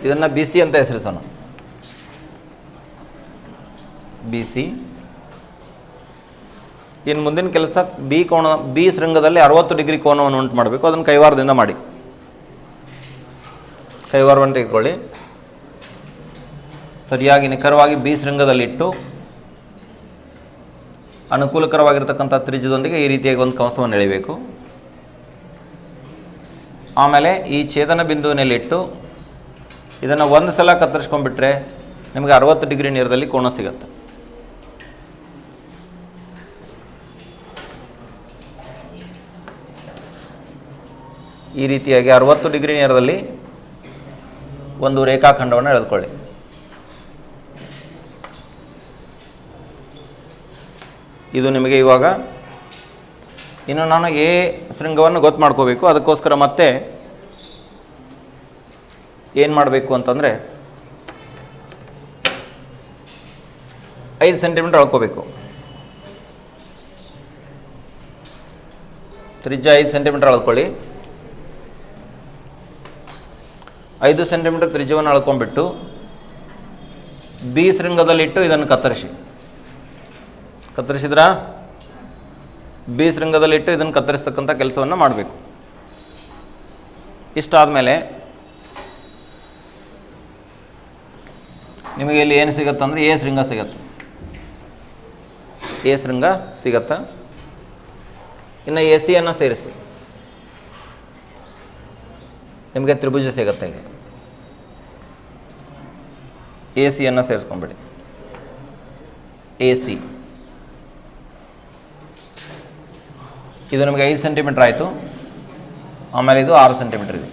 ಇದನ್ನು ಬಿ ಸಿ ಅಂತ ಹೆಸರಿಸೋಣ. B C. ಇನ್ನು ಮುಂದಿನ ಕೆಲಸ ಬಿ ಶೃಂಗದಲ್ಲಿ 60 ಡಿಗ್ರಿ ಕೋನವನ್ನು ಉಂಟು ಮಾಡಬೇಕು. ಅದನ್ನು ಕೈವಾರದಿಂದ ಮಾಡಿ. ಕೈವಾರವನ್ನು ತೆಗೆದುಕೊಳ್ಳಿ. ಸರಿಯಾಗಿ ನಿಖರವಾಗಿ ಬಿ ಶೃಂಗದಲ್ಲಿಟ್ಟು ಅನುಕೂಲಕರವಾಗಿರ್ತಕ್ಕಂಥ ತ್ರಿಜ್ಯದೊಂದಿಗೆ ಈ ರೀತಿಯಾಗಿ ಒಂದು ಕಂಸವನ್ನು ಎಳಿಬೇಕು. ಆಮೇಲೆ ಈ ಛೇದನ ಬಿಂದುವಿನಲ್ಲಿಟ್ಟು ಇದನ್ನು ಒಂದು ಸಲ ಕತ್ತರಿಸ್ಕೊಂಡ್ಬಿಟ್ರೆ ನಿಮಗೆ 60 ಡಿಗ್ರಿ ನೇರದಲ್ಲಿ ಕೋನ ಸಿಗುತ್ತೆ. ಈ ರೀತಿಯಾಗಿ 60 ಡಿಗ್ರಿ ನೇರದಲ್ಲಿ ಒಂದು ರೇಖಾಖಂಡವನ್ನು ಎಳೆದುಕೊಳ್ಳಿ. ಇದು ನಿಮಗೆ ಇವಾಗ ಇನ್ನು ನಾನು ಎ ಶೃಂಗವನ್ನು ಗೊತ್ತು ಮಾಡ್ಕೋಬೇಕು. ಅದಕ್ಕೋಸ್ಕರ ಮತ್ತೆ ಏನು ಮಾಡಬೇಕು ಅಂತಂದರೆ 5 ಸೆಂಟಿಮೀಟರ್ ಅಳ್ಕೋಬೇಕು. ತ್ರಿಜ್ಯ 5 ಸೆಂಟಿಮೀಟರ್ ಅಳ್ಕೊಳ್ಳಿ. 5 ಸೆಂಟಿಮೀಟರ್ ತ್ರಿಜ್ಯವನ್ನು ಅಳ್ಕೊಂಡ್ಬಿಟ್ಟು ಬಿ ಶೃಂಗದಲ್ಲಿಟ್ಟು ಇದನ್ನು ಕತ್ತರಿಸಿದ್ರಾ? ಬಿ ಶೃಂಗದಲ್ಲಿಟ್ಟು ಇದನ್ನು ಕತ್ತರಿಸ್ತಕ್ಕಂಥ ಕೆಲಸವನ್ನು ಮಾಡಬೇಕು. ಇಷ್ಟಾದಮೇಲೆ ನಿಮಗೆ ಇಲ್ಲಿ ಏನು ಸಿಗುತ್ತೆ ಅಂದರೆ ಎ ಶೃಂಗ ಸಿಗತ್ತೆ. ಎ ಶೃಂಗ ಸಿಗತ್ತೆ. ಇನ್ನು ಎ ಸಿಯನ್ನು ಸೇರಿಸಿ ನಿಮಗೆ ತ್ರಿಭುಜ ಸಿಗುತ್ತೆ. ಈಗ ಎ ಸಿಯನ್ನು ಸೇರಿಸ್ಕೊಂಬಿಡಿ. ಎ ಸಿ ಇದು ನಿಮಗೆ 5 ಸೆಂಟಿಮೀಟ್ರ್ ಆಯಿತು. ಆಮೇಲೆ ಇದು 6 ಸೆಂಟಿಮೀಟ್ರ್ ಇದೆ.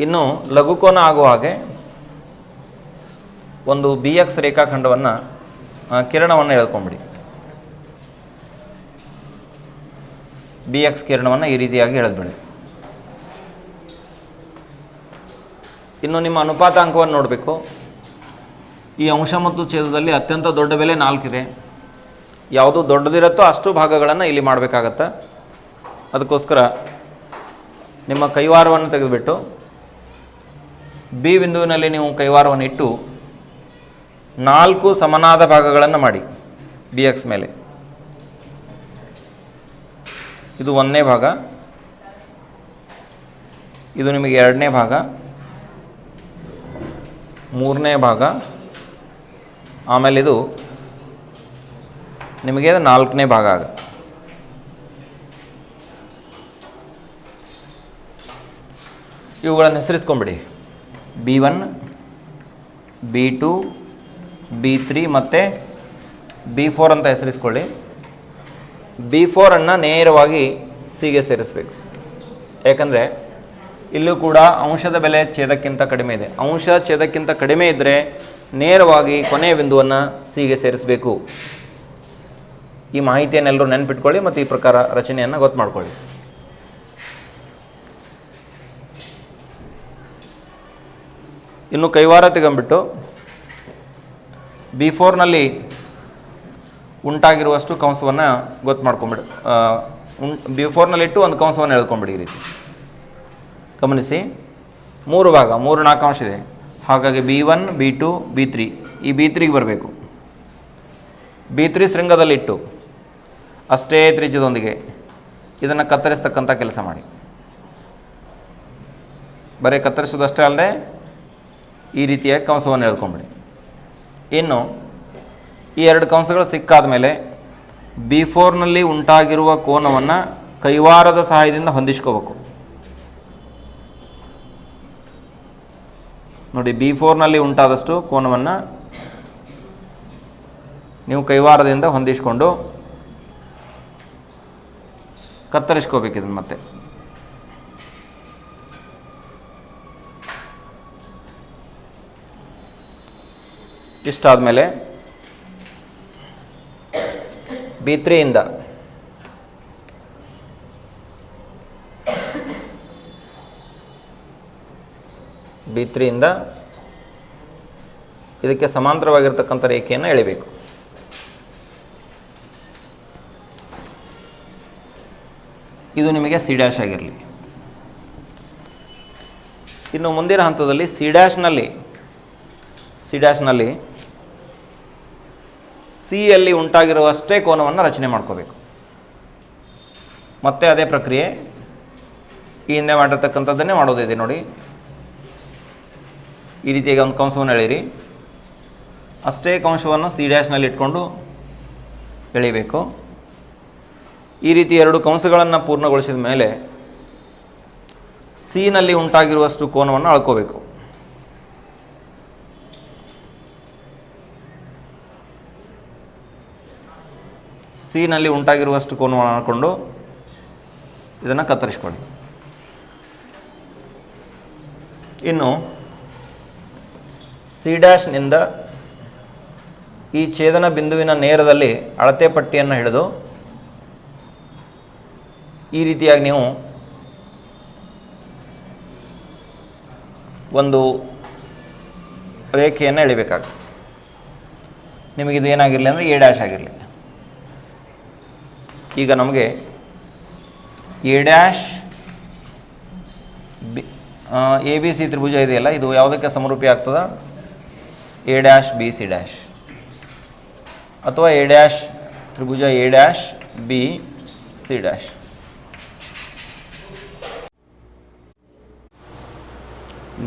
ಇನ್ನು ಲಘುಕೋನ ಆಗುವ ಹಾಗೆ ಒಂದು ಬಿ ಎಕ್ಸ್ ರೇಖಾಖಂಡವನ್ನು ಕಿರಣವನ್ನು ಎಳ್ಕೊಂಬಿಡಿ. ಬಿ ಎಕ್ಸ್ ಕಿರಣವನ್ನು ಈ ರೀತಿಯಾಗಿ ಎಳೆದ್ಬಿಡಿ. ಇನ್ನು ನಿಮ್ಮ ಅನುಪಾತಾಂಕವನ್ನು ನೋಡಬೇಕು. ಈ ಅಂಶ ಮತ್ತು ಛೇದದಲ್ಲಿ ಅತ್ಯಂತ ದೊಡ್ಡ ಬೆಲೆ 4 ಇದೆ. ಯಾವುದು ದೊಡ್ಡದಿರುತ್ತೋ ಅಷ್ಟು ಭಾಗಗಳನ್ನು ಇಲ್ಲಿ ಮಾಡಬೇಕಾಗತ್ತೆ. ಅದಕ್ಕೋಸ್ಕರ ನಿಮ್ಮ ಕೈವಾರವನ್ನು ತೆಗೆದುಬಿಟ್ಟು ಬಿ ಬಿಂದುವಿನಲ್ಲಿ ನೀವು ಕೈವಾರವನ್ನು ಇಟ್ಟು 4 ಸಮನಾದ ಭಾಗಗಳನ್ನು ಮಾಡಿ ಬಿ ಎಕ್ಸ್ ಮೇಲೆ. ಇದು 1ನೇ ಭಾಗ, ಇದು ನಿಮಗೆ 2ನೇ ಭಾಗ, 3ನೇ ಭಾಗ, ಆಮೇಲೆ ಇದು ನಿಮಗೆ 4ನೇ ಭಾಗ ಆಗುತ್ತೆ. ಇವುಗಳನ್ನು ಹೆಸರಿಸ್ಕೊಂಬಿಡಿ. B1, B2, B3 ಮತ್ತು B4 ಅಂತ ಹೆಸರಿಸ್ಕೊಳ್ಳಿ. B4ಅನ್ನು ನೇರವಾಗಿ ಸಿಗೆ ಸೇರಿಸಬೇಕು. ಯಾಕಂದರೆ ಇಲ್ಲೂ ಕೂಡ ಅಂಶದ ಬೆಲೆ ಛೇದಕ್ಕಿಂತ ಕಡಿಮೆ ಇದೆ. ಅಂಶ ಛೇದಕ್ಕಿಂತ ಕಡಿಮೆ ಇದ್ದರೆ ನೇರವಾಗಿ ಕೊನೆಯ ಬಿಂದುವನ್ನು ಸಿಗೆ ಸೇರಿಸಬೇಕು. ಈ ಮಾಹಿತಿಯನ್ನೆಲ್ಲರೂ ನೆನಪಿಟ್ಕೊಳ್ಳಿ ಮತ್ತು ಈ ಪ್ರಕಾರ ರಚನೆಯನ್ನು ಗೊತ್ತು ಮಾಡ್ಕೊಳ್ಳಿ. ಇನ್ನು ಕೈವಾರ ತೆಗೊಂಬಿಟ್ಟು B4ನಲ್ಲಿ ಉಂಟಾಗಿರುವಷ್ಟು ಕಂಸವನ್ನು ಗೊತ್ತು ಮಾಡ್ಕೊಂಬಿಡಿ. B4ನಲ್ಲಿಟ್ಟು ಒಂದು ಕಂಸವನ್ನು ಎಳ್ಕೊಂಬಿಡಿ. ಈ ರೀತಿ ಗಮನಿಸಿ, 3 ಭಾಗ, 3-4 ಅಂಶ ಇದೆ. ಹಾಗಾಗಿ B1, B2, B3, ಈ B3ಗೆ ಬರಬೇಕು. B3 ಶೃಂಗದಲ್ಲಿಟ್ಟು ಅಷ್ಟೇ ತ್ರಿಜ್ಯದೊಂದಿಗೆ ಇದನ್ನು ಕತ್ತರಿಸ್ತಕ್ಕಂಥ ಕೆಲಸ ಮಾಡಿ. ಬರೀ ಕತ್ತರಿಸೋದಷ್ಟೇ ಅಲ್ಲದೆ ಈ ರೀತಿಯ ಕಂಸವನ್ನು ಎಳ್ಕೊಂಬಿಡಿ. ಇನ್ನು ಈ 2 ಕಂಸಗಳು ಸಿಕ್ಕಾದ ಮೇಲೆ B4ನಲ್ಲಿ ಉಂಟಾಗಿರುವ ಕೋನವನ್ನು ಕೈವಾರದ ಸಹಾಯದಿಂದ ಹೊಂದಿಸ್ಕೋಬೇಕು. ನೋಡಿ, B4ನಲ್ಲಿ ಉಂಟಾದಷ್ಟು ಕೋನವನ್ನು ನೀವು ಕೈವಾರದಿಂದ ಹೊಂದಿಸ್ಕೊಂಡು ಕತ್ತರಿಸ್ಕೋಬೇಕು. ಇದನ್ನು ಮತ್ತೆ ಇಷ್ಟಾದಮೇಲೆ B3 ಇಂದ ಇದಕ್ಕೆ ಸಮಾಂತರವಾಗಿರ್ತಕ್ಕಂಥ ರೇಖೆಯನ್ನು ಎಳಿಬೇಕು. ಇದು ನಿಮಗೆ ಸಿ ಡ್ಯಾಶ್ ಆಗಿರಲಿ. ಇನ್ನು ಮುಂದಿನ ಹಂತದಲ್ಲಿ ಸಿ ಡ್ಯಾಶ್ನಲ್ಲಿ ಸಿಯಲ್ಲಿ ಉಂಟಾಗಿರುವಷ್ಟೇ ಕೋನವನ್ನು ರಚನೆ ಮಾಡ್ಕೋಬೇಕು. ಮತ್ತೆ ಅದೇ ಪ್ರಕ್ರಿಯೆ ಈ ಹಿಂದೆ ಮಾಡಿರ್ತಕ್ಕಂಥದ್ದನ್ನೇ ಮಾಡೋದಿದೆ ನೋಡಿ. ಈ ರೀತಿಯಾಗಿ ಒಂದು ಕಂಸವನ್ನು ಎಳೀರಿ. ಅಷ್ಟೇ ಕಂಸವನ್ನು ಸಿ ಡ್ಯಾಶ್ನಲ್ಲಿ ಇಟ್ಕೊಂಡು ಎಳಿಬೇಕು. ಈ ರೀತಿ 2 ಕಂಸಗಳನ್ನು ಪೂರ್ಣಗೊಳಿಸಿದ ಮೇಲೆ ಸಿನಲ್ಲಿ ಉಂಟಾಗಿರುವಷ್ಟು ಕೋನವನ್ನು ಅಳ್ಕೋಬೇಕು. ಸಿನಲ್ಲಿ ಉಂಟಾಗಿರುವಷ್ಟು ಕೋನವನ್ನು ಹಾಕ್ಕೊಂಡು ಇದನ್ನು ಕತ್ತರಿಸ್ಕೊಳ್ಳಿ. ಇನ್ನು ಸಿ ಡ್ಯಾಶ್ನಿಂದ ಈ ಛೇದನ ಬಿಂದುವಿನ ನೇರದಲ್ಲಿ ಅಳತೆ ಪಟ್ಟಿಯನ್ನು ಹಿಡಿದು ಈ ರೀತಿಯಾಗಿ ನೀವು ಒಂದು ರೇಖೆಯನ್ನು ಎಳಿಬೇಕಾಗ್ತದೆ. ನಿಮಗಿದು ಏನಾಗಿರಲಿ ಅಂದರೆ ಎ ಡ್ಯಾಶ್ ಆಗಿರಲಿ. ಈಗ ನಮಗೆ A dash A B C ತ್ರಿಭುಜ ಇದೆಯಲ್ಲ, ಇದು ಯಾವುದಕ್ಕೆ ಸಮರೂಪಿ ಆಗ್ತದೆ? A dash B C dash, ಅಥವಾ ಎ ಡ್ಯಾಶ್ ತ್ರಿಭುಜ A dash B C dash.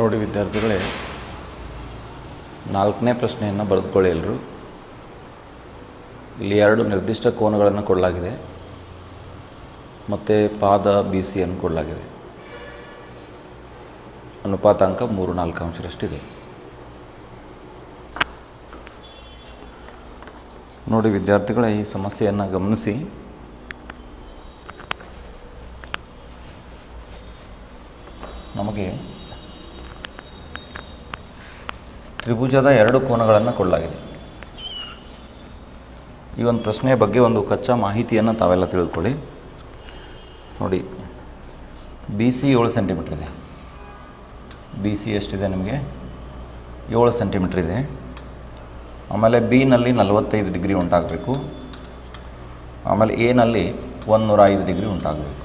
ನೋಡಿ ವಿದ್ಯಾರ್ಥಿಗಳೇ, 4ನೇ ಪ್ರಶ್ನೆಯನ್ನು ಬರೆದುಕೊಳ್ಳಿ ಎಲ್ಲರೂ. ಇಲ್ಲಿ 2 ನಿರ್ದಿಷ್ಟ ಕೋನಗಳನ್ನು ಕೊಡಲಾಗಿದೆ ಮತ್ತು ಪಾದ ಬಿ ಸಿಯನ್ನು ಕೊಡಲಾಗಿದೆ. ಅನುಪಾತಾಂಕ 3/4 ಅಂಶರಷ್ಟಿದೆ. ನೋಡಿ ವಿದ್ಯಾರ್ಥಿಗಳ ಈ ಸಮಸ್ಯೆಯನ್ನು ಗಮನಿಸಿ. ನಮಗೆ ತ್ರಿಭುಜದ 2 ಕೋನಗಳನ್ನು ಕೊಡಲಾಗಿದೆ. ಈ ಒಂದು ಪ್ರಶ್ನೆಯ ಬಗ್ಗೆ ಒಂದು ಕಚ್ಚಾ ಮಾಹಿತಿಯನ್ನು ತಾವೆಲ್ಲ ತಿಳಿದುಕೊಳ್ಳಿ. ನೋಡಿ, ಬಿ ಸಿ 7 ಸೆಂಟಿಮೀಟ್ರ್ ಇದೆ. ಬಿ ಸಿ ಎಷ್ಟಿದೆ ನಿಮಗೆ? 7 ಸೆಂಟಿಮೀಟ್ರ್ ಇದೆ. ಆಮೇಲೆ ಬಿನಲ್ಲಿ 45 ಡಿಗ್ರಿ ಉಂಟಾಗಬೇಕು. ಆಮೇಲೆ ಎನಲ್ಲಿ 105 ಡಿಗ್ರಿ ಉಂಟಾಗಬೇಕು.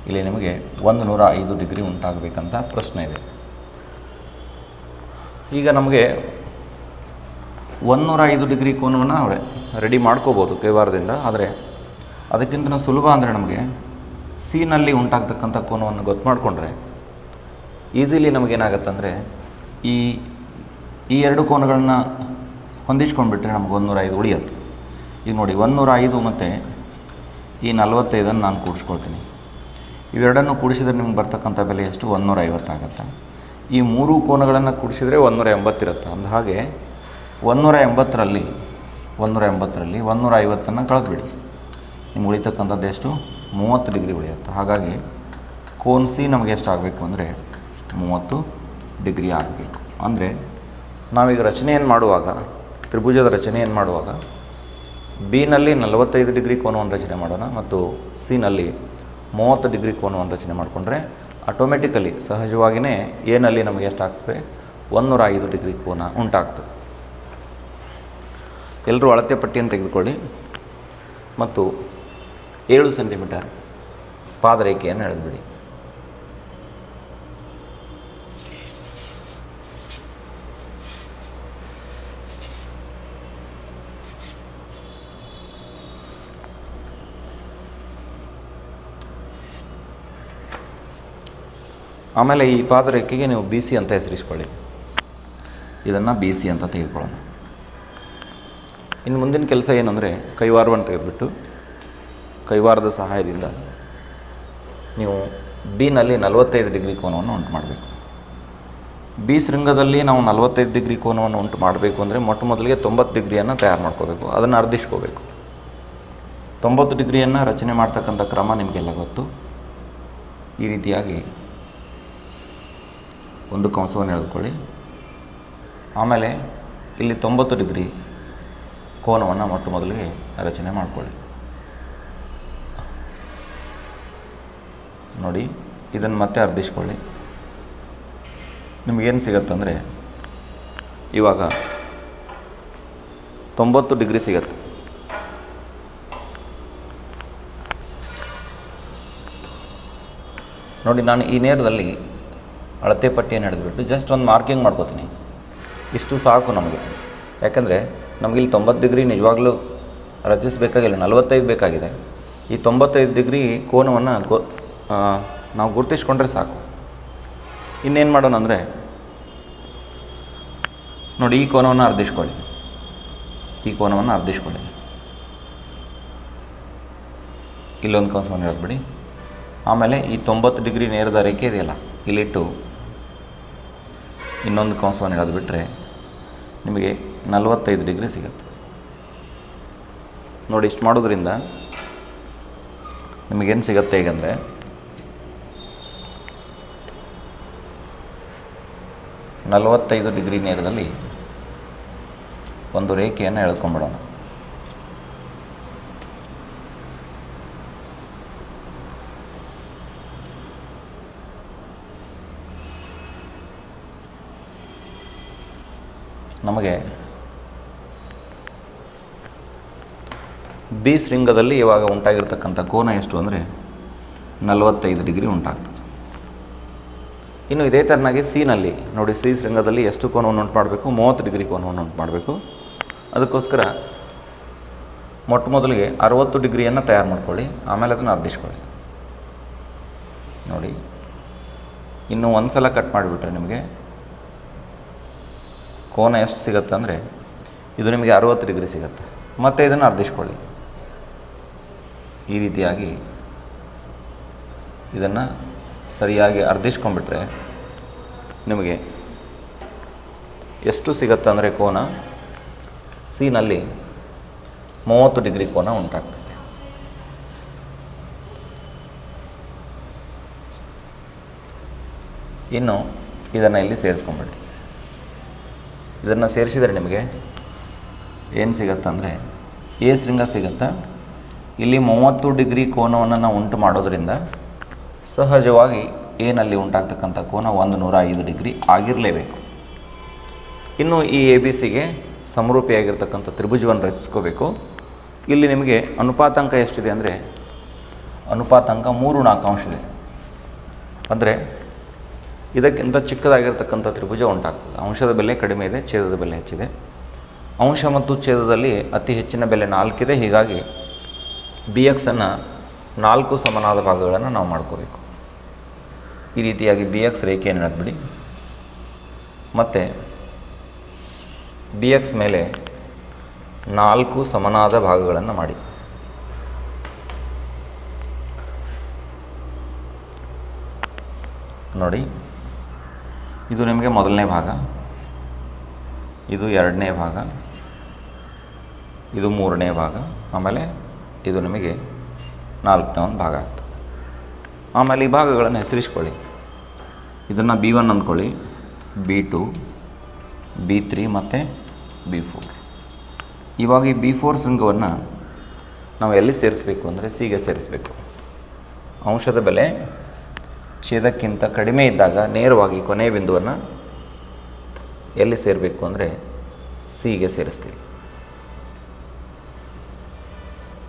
ಇಲ್ಲಿ ನಿಮಗೆ 105 ಡಿಗ್ರಿ ಉಂಟಾಗಬೇಕಂತ ಪ್ರಶ್ನೆ ಇದೆ. ಈಗ ನಮಗೆ 105 ಡಿಗ್ರಿ ಕೋನವನ್ನು ರೆಡಿ ಮಾಡ್ಕೋಬೋದು ಕೈವಾರದಿಂದ. ಆದರೆ ಅದಕ್ಕಿಂತ ಸುಲಭ ಅಂದರೆ ನಮಗೆ ಸಿನಲ್ಲಿ ಉಂಟಾಗ್ತಕ್ಕಂಥ ಕೋನವನ್ನು ಗೊತ್ತು ಮಾಡಿಕೊಂಡ್ರೆ ಈಸಿಲಿ ನಮಗೇನಾಗತ್ತೆ ಅಂದರೆ ಈ 2 ಕೋನಗಳನ್ನ ಹೊಂದಿಸ್ಕೊಂಡ್ಬಿಟ್ರೆ ನಮಗೆ 105 ಉಳಿಯುತ್ತೆ. ಈಗ ನೋಡಿ, 105 ಮತ್ತು ಈ 45 ನಾನು ಕೂಡಿಸ್ಕೊಳ್ತೀನಿ. ಇವೆರಡನ್ನು ಕೂಡಿಸಿದರೆ ನಿಮ್ಗೆ ಬರ್ತಕ್ಕಂಥ ಬೆಲೆ ಎಷ್ಟು? 150 ಆಗುತ್ತೆ. ಈ 3 ಕೋನಗಳನ್ನು ಕೂಡಿಸಿದರೆ 180 ಇರುತ್ತೆ. ಅಂದ ಹಾಗೆ 180ರಲ್ಲಿ 150ನ್ನು ಕಳೆದುಬಿಡಿ. ನಿಮ್ಗೆ ಉಳಿತಕ್ಕಂಥದ್ದು ಎಷ್ಟು? 30 ಡಿಗ್ರಿ ಉಳಿಯುತ್ತೆ. ಹಾಗಾಗಿ ಕೋನ್ ಸಿ ನಮಗೆ ಎಷ್ಟು ಆಗಬೇಕು ಅಂದರೆ 30 ಡಿಗ್ರಿ ಆಗಬೇಕು. ಅಂದರೆ ನಾವೀಗ ರಚನೆಯನ್ನು ಮಾಡುವಾಗ, ತ್ರಿಭುಜದ ರಚನೆಯನ್ನು ಮಾಡುವಾಗ ಬಿನಲ್ಲಿ 45 ಡಿಗ್ರಿ ಕೋನವನ್ನು ರಚನೆ ಮಾಡೋಣ ಮತ್ತು ಸಿನಲ್ಲಿ 30 ಡಿಗ್ರಿ ಕೋನವನ್ನು ರಚನೆ ಮಾಡಿಕೊಂಡ್ರೆ ಆಟೋಮೆಟಿಕಲಿ ಸಹಜವಾಗಿಯೇ ಎನಲ್ಲಿ ನಮಗೆ ಎಷ್ಟಾಗ್ತದೆ? 105 ಡಿಗ್ರಿ ಕೋನ ಉಂಟಾಗ್ತದೆ. ಎಲ್ಲರೂ ಅಳತೆ ಪಟ್ಟಿಯನ್ನು ತೆಗೆದುಕೊಳ್ಳಿ ಮತ್ತು 7 ಸೆಂಟಿಮೀಟರ್ ಪಾದರೇಖೆಯನ್ನು ಎಳೆದುಬಿಡಿ. ಆಮೇಲೆ ಈ ಪಾದರೇಖೆಗೆ ನೀವು ಬಿ ಸಿ ಅಂತ ಹೆಸರಿಸ್ಕೊಳ್ಳಿ. ಇದನ್ನು ಬಿ ಸಿ ಅಂತ ತೆಗೆದುಕೊಳ್ಳೋಣ. ಇನ್ನು ಮುಂದಿನ ಕೆಲಸ ಏನಂದರೆ, ಕೈವಾರವನ್ನು ತೆಗೆದುಬಿಟ್ಟು ಕೈವಾರದ ಸಹಾಯದಿಂದ ನೀವು ಬಿನಲ್ಲಿ 45 ಡಿಗ್ರಿ ಕೋನವನ್ನು ಉಂಟು ಮಾಡಬೇಕು. ಬಿ ಶೃಂಗದಲ್ಲಿ ನಾವು 45 ಡಿಗ್ರಿ ಕೋನವನ್ನು ಉಂಟು ಮಾಡಬೇಕು ಅಂದರೆ ಮೊದಲಿಗೆ 90 ಡಿಗ್ರಿಯನ್ನು ತಯಾರು ಮಾಡ್ಕೋಬೇಕು. ಅದನ್ನು ಅರ್ಧಿಸ್ಕೋಬೇಕು. 90 ಡಿಗ್ರಿಯನ್ನು ರಚನೆ ಮಾಡ್ತಕ್ಕಂಥ ಕ್ರಮ ನಿಮಗೆಲ್ಲ ಗೊತ್ತು. ಈ ರೀತಿಯಾಗಿ ಒಂದು ಕಂಸವನ್ನು ಎಳೆದುಕೊಳ್ಳಿ. ಆಮೇಲೆ ಇಲ್ಲಿ 90 ಡಿಗ್ರಿ ಕೋನವನ್ನು ಮೊಟ್ಟ ಮೊದಲಿಗೆ ರಚನೆ ಮಾಡಿಕೊಳ್ಳಿ. ನೋಡಿ, ಇದನ್ನು ಮತ್ತೆ ಅರ್ಧಿಸ್ಕೊಳ್ಳಿ. ನಿಮಗೇನು ಸಿಗತ್ತಂದರೆ ಇವಾಗ 90 ಡಿಗ್ರಿ ಸಿಗತ್ತೆ. ನೋಡಿ, ನಾನು ಈ ನೇರದಲ್ಲಿ ಅಳತೆ ಪಟ್ಟಿಯನ್ನು ಹಿಡಿದುಬಿಟ್ಟು ಜಸ್ಟ್ ಒಂದು ಮಾರ್ಕಿಂಗ್ ಮಾಡ್ಕೋತೀನಿ. ಇಷ್ಟು ಸಾಕು ನಮಗೆ. ಯಾಕಂದರೆ ನಮಗಿಲ್ಲಿ 90 ಡಿಗ್ರಿ ನಿಜವಾಗ್ಲೂ ರಚಿಸಬೇಕಾಗಿಲ್ಲ, 45 ಬೇಕಾಗಿದೆ. ಈ 95 ಡಿಗ್ರಿ ಕೋನವನ್ನು ನಾವು ಗುರುತಿಸ್ಕೊಂಡ್ರೆ ಸಾಕು. ಇನ್ನೇನು ಮಾಡೋಣ ಅಂದರೆ, ನೋಡಿ, ಈ ಕೋನವನ್ನು ಅರ್ಧಿಸ್ಕೊಳ್ಳಿ. ಇಲ್ಲೊಂದು ಕಂಸವನ್ನು ಹಿಡಿದ್ಬಿಡಿ. ಆಮೇಲೆ ಈ 90 ಡಿಗ್ರಿ ನೇರದ ರೇಖೆ ಇದೆಯಲ್ಲ, ಇಲ್ಲಿಟ್ಟು ಇನ್ನೊಂದು ಕಂಸವನ್ನು ಹಿಡಿದುಬಿಟ್ರೆ ನಿಮಗೆ 45 ಡಿಗ್ರಿ ಸಿಗುತ್ತೆ. ನೋಡಿ, ಇಷ್ಟು ಮಾಡೋದ್ರಿಂದ ನಿಮಗೇನು ಸಿಗುತ್ತೆ ಈಗಂದರೆ, ನಲವತ್ತೈದು ಡಿಗ್ರಿ ನೇರದಲ್ಲಿ ಒಂದು ರೇಖೆಯನ್ನು ಎಳ್ಕೊಂಬಿಡೋಣ. ನಮಗೆ ಬಿ ಶೃಂಗದಲ್ಲಿ ಇವಾಗ ಉಂಟಾಗಿರ್ತಕ್ಕಂಥ ಕೋನ ಎಷ್ಟು ಅಂದರೆ 45 ಡಿಗ್ರಿ ಉಂಟಾಗ್ತದೆ. ಇನ್ನು ಇದೇ ಥರನಾಗಿ ಸಿನಲ್ಲಿ ನೋಡಿ, ಸಿ ಶೃಂಗದಲ್ಲಿ ಎಷ್ಟು ಕೋನವನ್ನು ಉಂಟು ಮಾಡಬೇಕು? 30 ಡಿಗ್ರಿ ಕೋನವನ್ನು ಉಂಟು ಮಾಡಬೇಕು. ಅದಕ್ಕೋಸ್ಕರ ಮೊಟ್ಟ ಮೊದಲಿಗೆ 60 ಡಿಗ್ರಿಯನ್ನು ತಯಾರು ಮಾಡ್ಕೊಳ್ಳಿ, ಆಮೇಲೆ ಅದನ್ನು ಅರ್ಧಿಸ್ಕೊಳ್ಳಿ. ನೋಡಿ, ಇನ್ನು ಒಂದು ಸಲ ಕಟ್ ಮಾಡಿಬಿಟ್ರೆ ನಿಮಗೆ ಕೋನ ಎಷ್ಟು ಸಿಗುತ್ತೆ ಅಂದರೆ, ಇದು ನಿಮಗೆ 60 ಡಿಗ್ರಿ ಸಿಗುತ್ತೆ. ಮತ್ತು ಇದನ್ನು ಅರ್ಧಿಸ್ಕೊಳ್ಳಿ. ಈ ರೀತಿಯಾಗಿ ಇದನ್ನು ಸರಿಯಾಗಿ ಅರ್ಧಿಸ್ಕೊಂಡ್ಬಿಟ್ರೆ ನಿಮಗೆ ಎಷ್ಟು ಸಿಗುತ್ತೆ ಅಂದರೆ ಕೋನ ಸಿನಲ್ಲಿ 30 ಡಿಗ್ರಿ ಕೋನ ಉಂಟಾಗ್ತದೆ. ಇನ್ನು ಇದನ್ನು ಇಲ್ಲಿ ಸೇರಿಸ್ಕೊಂಬಿಡಿ. ಇದನ್ನು ಸೇರಿಸಿದರೆ ನಿಮಗೆ ಏನು ಸಿಗತ್ತಂದರೆ ಎ ಶೃಂಗ ಸಿಗುತ್ತಾ. ಇಲ್ಲಿ 30 ಡಿಗ್ರಿ ಕೋನವನ್ನು ನಾವು ಉಂಟು ಮಾಡೋದರಿಂದ ಸಹಜವಾಗಿ ಏನಲ್ಲಿ ಉಂಟಾಗ್ತಕ್ಕಂಥ ಕೋನ 105 ಡಿಗ್ರಿ ಆಗಿರಲೇಬೇಕು. ಇನ್ನು ಈ ಎ ಬಿ ಸಿಗೆ ಸಮರೂಪಿಯಾಗಿರ್ತಕ್ಕಂಥ ತ್ರಿಭುಜವನ್ನು ರಚಿಸ್ಕೋಬೇಕು. ಇಲ್ಲಿ ನಿಮಗೆ ಅನುಪಾತಾಂಕ ಎಷ್ಟಿದೆ ಅಂದರೆ, ಅನುಪಾತಾಂಕ 3/4 ಇದೆ. ಅಂದರೆ ಇದಕ್ಕಿಂತ ಚಿಕ್ಕದಾಗಿರ್ತಕ್ಕಂಥ ತ್ರಿಭುಜ ಉಂಟಾಗ್ತದೆ. ಅಂಶದ ಬೆಲೆ ಕಡಿಮೆ ಇದೆ, ಛೇದದ ಬೆಲೆ ಹೆಚ್ಚಿದೆ. ಅಂಶ ಮತ್ತು ಛೇದದಲ್ಲಿ ಅತಿ ಹೆಚ್ಚಿನ ಬೆಲೆ 4 ಇದೆ. ಹೀಗಾಗಿ ಬಿ ಎಕ್ಸನ್ನು 4 ಸಮನಾದ ಭಾಗಗಳನ್ನು ನಾವು ಮಾಡ್ಕೋಬೇಕು. ಈ ರೀತಿಯಾಗಿ ಬಿ ಎಕ್ಸ್ ರೇಖೆಯನ್ನು ಎಳೆದ್ಬಿಡಿ. ಮತ್ತು ಬಿ ಎಕ್ಸ್ ಮೇಲೆ 4 ಸಮನಾದ ಭಾಗಗಳನ್ನು ಮಾಡಿ. ನೋಡಿ, ಇದು ನಿಮಗೆ ಮೊದಲನೇ ಭಾಗ, ಇದು ಎರಡನೇ ಭಾಗ, ಇದು ಮೂರನೇ ಭಾಗ, ಆಮೇಲೆ ಇದು ನಿಮಗೆ 4ನೇ ಒಂದು ಭಾಗ ಆಗ್ತದೆ. ಆಮೇಲೆ ಈ ಭಾಗಗಳನ್ನು ಹೆಸರಿಸ್ಕೊಳ್ಳಿ. ಇದನ್ನು B1 ಅಂದ್ಕೊಳ್ಳಿ, B2, B3 ಮತ್ತು B4. ಇವಾಗ ಈ B4 ಶೃಂಗವನ್ನು ನಾವು ಎಲ್ಲಿ ಸೇರಿಸಬೇಕು ಅಂದರೆ ಸಿಗೆ ಸೇರಿಸಬೇಕು. ಅಂಶದ ಬೆಲೆ ಛೇದಕ್ಕಿಂತ ಕಡಿಮೆ ಇದ್ದಾಗ ನೇರವಾಗಿ ಕೊನೆಯ ಬಿಂದುವನ್ನು ಎಲ್ಲಿ ಸೇರಬೇಕು ಅಂದರೆ ಸಿಗೆ ಸೇರಿಸ್ತೀವಿ.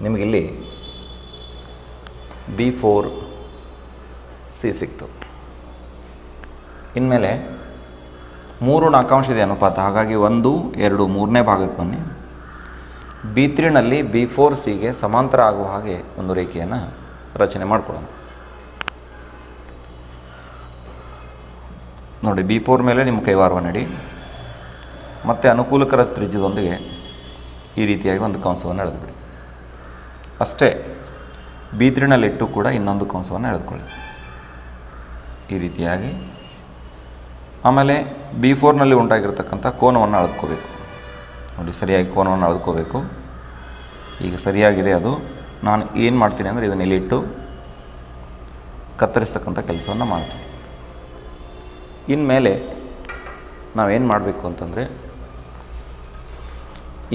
ನಿಮಗಿಲ್ಲಿ B4 ಸಿ ಸಿಕ್ತು. ಇನ್ಮೇಲೆ 3/4 ಇದೆ ಅನುಪಾತ. ಹಾಗಾಗಿ 1, 2, 3ನೇ ಭಾಗಕ್ಕೆ ಬನ್ನಿ. B3ನಲ್ಲಿ B4 ಸಿಗೆ ಸಮಾಂತರ ಆಗುವ ಹಾಗೆ ಒಂದು ರೇಖೆಯನ್ನು ರಚನೆ ಮಾಡಿಕೊಳ್ಳೋಣ. ನೋಡಿ, B4 ಮೇಲೆ ನಿಮ್ಮ ಕೈವಾರವನ್ನು ನೀಡಿ ಮತ್ತು ಅನುಕೂಲಕರ ತ್ರಿಜ್ಯದೊಂದಿಗೆ ಈ ರೀತಿಯಾಗಿ ಒಂದು ಕಂಸವನ್ನು ಎಳೆದುಬಿಡಿ. ಅಷ್ಟೇ. B3ನಲ್ಲಿಟ್ಟು ಕೂಡ ಇನ್ನೊಂದು ಕಂಸವನ್ನು ಎಳೆದುಕೊಳ್ಳಿ ಈ ರೀತಿಯಾಗಿ. ಆಮೇಲೆ B4ನಲ್ಲಿ ಉಂಟಾಗಿರ್ತಕ್ಕಂಥ ಕೋನವನ್ನು ಅಳೆದುಕೋಬೇಕು. ನೋಡಿ, ಸರಿಯಾಗಿ ಕೋನವನ್ನು ಅಳೆದುಕೋಬೇಕು. ಈಗ ಸರಿಯಾಗಿದೆ ಅದು. ನಾನು ಏನು ಮಾಡ್ತೀನಿ ಅಂದರೆ ಇದನ್ನು ಇಲ್ಲಿಟ್ಟು ಕತ್ತರಿಸ್ತಕ್ಕಂಥ ಕೆಲಸವನ್ನು ಮಾಡ್ತೀನಿ. ಇನ್ಮೇಲೆ ನಾವೇನು ಮಾಡಬೇಕು ಅಂತಂದರೆ,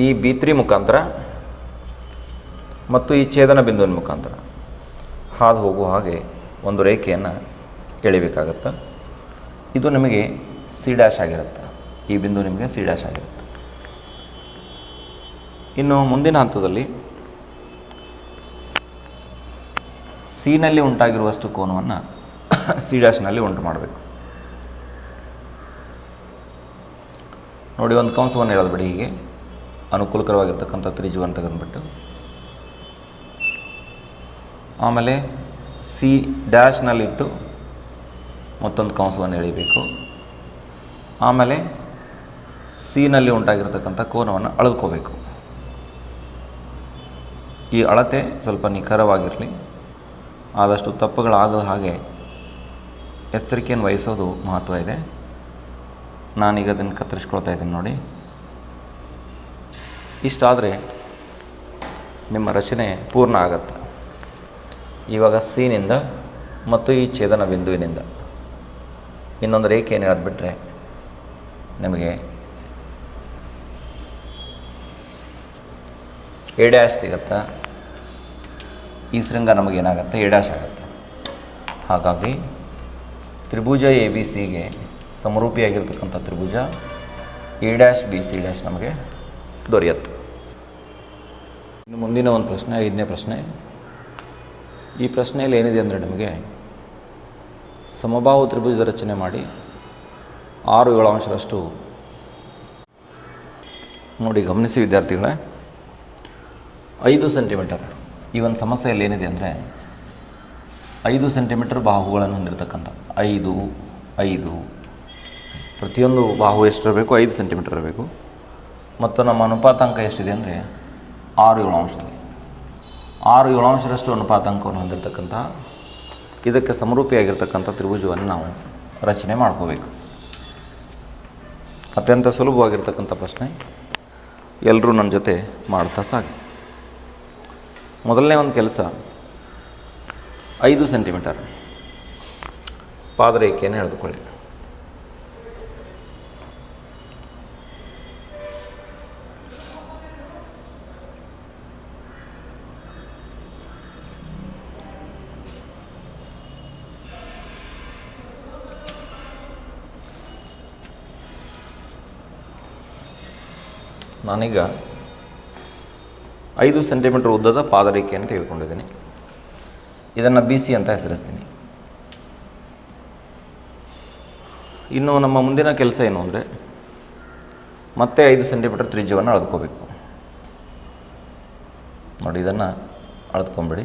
ಈ B3 ಮುಖಾಂತರ ಮತ್ತು ಈ ಛೇದನ ಬಿಂದುವಿನ ಮುಖಾಂತರ ಹಾದು ಹೋಗುವ ಹಾಗೆ ಒಂದು ರೇಖೆಯನ್ನು ಎಳಿಬೇಕಾಗತ್ತೆ. ಇದು ನಿಮಗೆ C' ಆಗಿರುತ್ತೆ. ಈ ಬಿಂದು ನಿಮಗೆ C' ಆಗಿರುತ್ತೆ. ಇನ್ನು ಮುಂದಿನ ಹಂತದಲ್ಲಿ C ನಲ್ಲಿ ಉಂಟಾಗಿರುವಷ್ಟು ಕೋನವನ್ನು C' ನಲ್ಲಿ ಉಂಟು ಮಾಡಬೇಕು. ನೋಡಿ, ಒಂದು ಕಂಸವನ್ನು ಎಳೆದ್ಬಿಡಿ. ಹೀಗೆ ಅನುಕೂಲಕರವಾಗಿರ್ತಕ್ಕಂಥ ತ್ರಿಜ್ಯವನ್ನು ತೆಗೆದುಬಿಟ್ಟು ಆಮೇಲೆ C' ನಲ್ಲಿಟ್ಟು ಮತ್ತೊಂದು ಕಂಸವನ್ನು ಎಳಿಬೇಕು. ಆಮೇಲೆ C ನಲ್ಲಿ ಉಂಟಾಗಿರ್ತಕ್ಕಂಥ ಕೋನವನ್ನು ಅಳೆದುಕೋಬೇಕು. ಈ ಅಳತೆ ಸ್ವಲ್ಪ ನಿಖರವಾಗಿರಲಿ, ಆದಷ್ಟು ತಪ್ಪುಗಳಾಗದ ಹಾಗೆ ಎಚ್ಚರಿಕೆಯನ್ನು ವಹಿಸೋದು ಮಹತ್ವ ಇದೆ. ನಾನೀಗ ಅದನ್ನು ಕತ್ತರಿಸ್ಕೊಳ್ತಾ ಇದ್ದೀನಿ. ನೋಡಿ, ಇಷ್ಟಾದರೆ ನಿಮ್ಮ ರಚನೆ ಪೂರ್ಣ ಆಗತ್ತೆ. ಇವಾಗ C ನಿಂದ ಮತ್ತು ಈ ಛೇದನ ಬಿಂದುವಿನಿಂದ ಇನ್ನೊಂದು ರೇಖೆಯನ್ನು ಎಳೆದ್ಬಿಟ್ರೆ ನಿಮಗೆ A' ಸಿಗುತ್ತೆ. ಈ ಶೃಂಗ ನಮಗೇನಾಗುತ್ತೆ, A' ಆಗುತ್ತೆ. ಹಾಗಾಗಿ ತ್ರಿಭುಜ ABC ಗೆ ಸಮರೂಪಿಯಾಗಿರ್ತಕ್ಕಂಥ ತ್ರಿಭುಜ A'BC' ನಮಗೆ ದೊರೆಯುತ್ತೆ. ಇನ್ನು ಮುಂದಿನ ಒಂದು ಪ್ರಶ್ನೆ, 5ನೇ ಪ್ರಶ್ನೆ. ಈ ಪ್ರಶ್ನೆಯಲ್ಲಿ ಏನಿದೆ ಅಂದರೆ, ನಿಮಗೆ ಸಮಬಾಹು ತ್ರಿಭುಜದ ರಚನೆ ಮಾಡಿ 6/7 ನೋಡಿ, ಗಮನಿಸಿ ವಿದ್ಯಾರ್ಥಿಗಳೇ, 5 ಸೆಂಟಿಮೀಟರ್. ಈ ಒಂದು ಸಮಸ್ಯೆಯಲ್ಲಿ ಏನಿದೆ ಅಂದರೆ 5 ಸೆಂಟಿಮೀಟರ್ ಬಾಹುಗಳನ್ನು ಹೊಂದಿರತಕ್ಕಂಥ 5 ಪ್ರತಿಯೊಂದು ಬಾಹು ಎಷ್ಟಿರಬೇಕು, 5 ಸೆಂಟಿಮೀಟರ್ ಇರಬೇಕು. ಮತ್ತು ನಮ್ಮ ಅನುಪಾತಾಂಕ ಎಷ್ಟಿದೆ ಅಂದರೆ 6/7. 6/7 ಅನುಪಾತಾಂಕವನ್ನು ಹೊಂದಿರತಕ್ಕಂಥ ಇದಕ್ಕೆ ಸಮರೂಪಿಯಾಗಿರ್ತಕ್ಕಂಥ ತ್ರಿಭುಜವನ್ನು ನಾವು ರಚನೆ ಮಾಡ್ಕೋಬೇಕು. ಅತ್ಯಂತ ಸುಲಭವಾಗಿರ್ತಕ್ಕಂಥ ಪ್ರಶ್ನೆ, ಎಲ್ಲರೂ ನನ್ನ ಜೊತೆ ಮಾಡ್ತಾ ಸಾಗಿ. ಮೊದಲನೇ ಒಂದು ಕೆಲಸ, 5 ಸೆಂಟಿಮೀಟರ್ ಪಾದರೇಖೆಯನ್ನು ಎಳೆದುಕೊಳ್ಳಿ. ನಾನೀಗ 5 ಸೆಂಟಿಮೀಟರ್ ಉದ್ದದ ಪಾದರೇಖೆಯನ್ನು ತೆಗೆದುಕೊಂಡಿದ್ದೀನಿ. ಇದನ್ನು BC ಅಂತ ಹೆಸರಿಸ್ತೀನಿ. ಇನ್ನು ನಮ್ಮ ಮುಂದಿನ ಕೆಲಸ ಏನು ಅಂದರೆ, ಮತ್ತೆ 5 ಸೆಂಟಿಮೀಟರ್ ತ್ರಿಜ್ಯವನ್ನು ಅಳೆದುಕೋಬೇಕು. ನೋಡಿ, ಇದನ್ನು ಅಳೆದುಕೊಂಬಿಡಿ.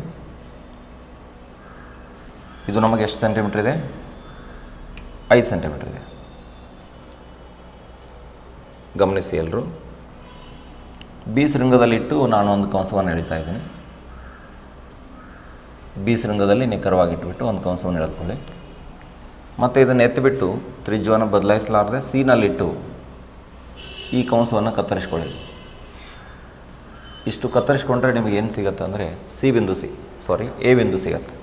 ಇದು ನಮಗೆ ಎಷ್ಟು ಸೆಂಟಿಮೀಟ್ರ್ ಇದೆ? 5 ಸೆಂಟಿಮೀಟ್ರ್ ಇದೆ. ಗಮನಿಸಿ ಎಲ್ಲರೂ. B ಶೃಂಗದಲ್ಲಿಟ್ಟು ನಾನು ಒಂದು ಕಂಸವನ್ನು ಎಳಿತಾ ಇದ್ದೀನಿ. B ಶೃಂಗದಲ್ಲಿ ನಿಖರವಾಗಿಟ್ಬಿಟ್ಟು ಒಂದು ಕಂಸವನ್ನು ಎಳೆದುಕೊಳ್ಳಿ. ಮತ್ತು ಇದನ್ನು ಎತ್ತಿಬಿಟ್ಟು ತ್ರಿಜ್ಯವನ್ನು ಬದಲಾಯಿಸಲಾರದೆ C ನಲ್ಲಿಟ್ಟು ಈ ಕಂಸವನ್ನು ಕತ್ತರಿಸ್ಕೊಳ್ಳಿ. ಇಷ್ಟು ಕತ್ತರಿಸ್ಕೊಂಡ್ರೆ ನಿಮಗೆ ಏನು ಸಿಗುತ್ತೆ ಅಂದರೆ A ಬಿಂದು ಸಿಗತ್ತೆ.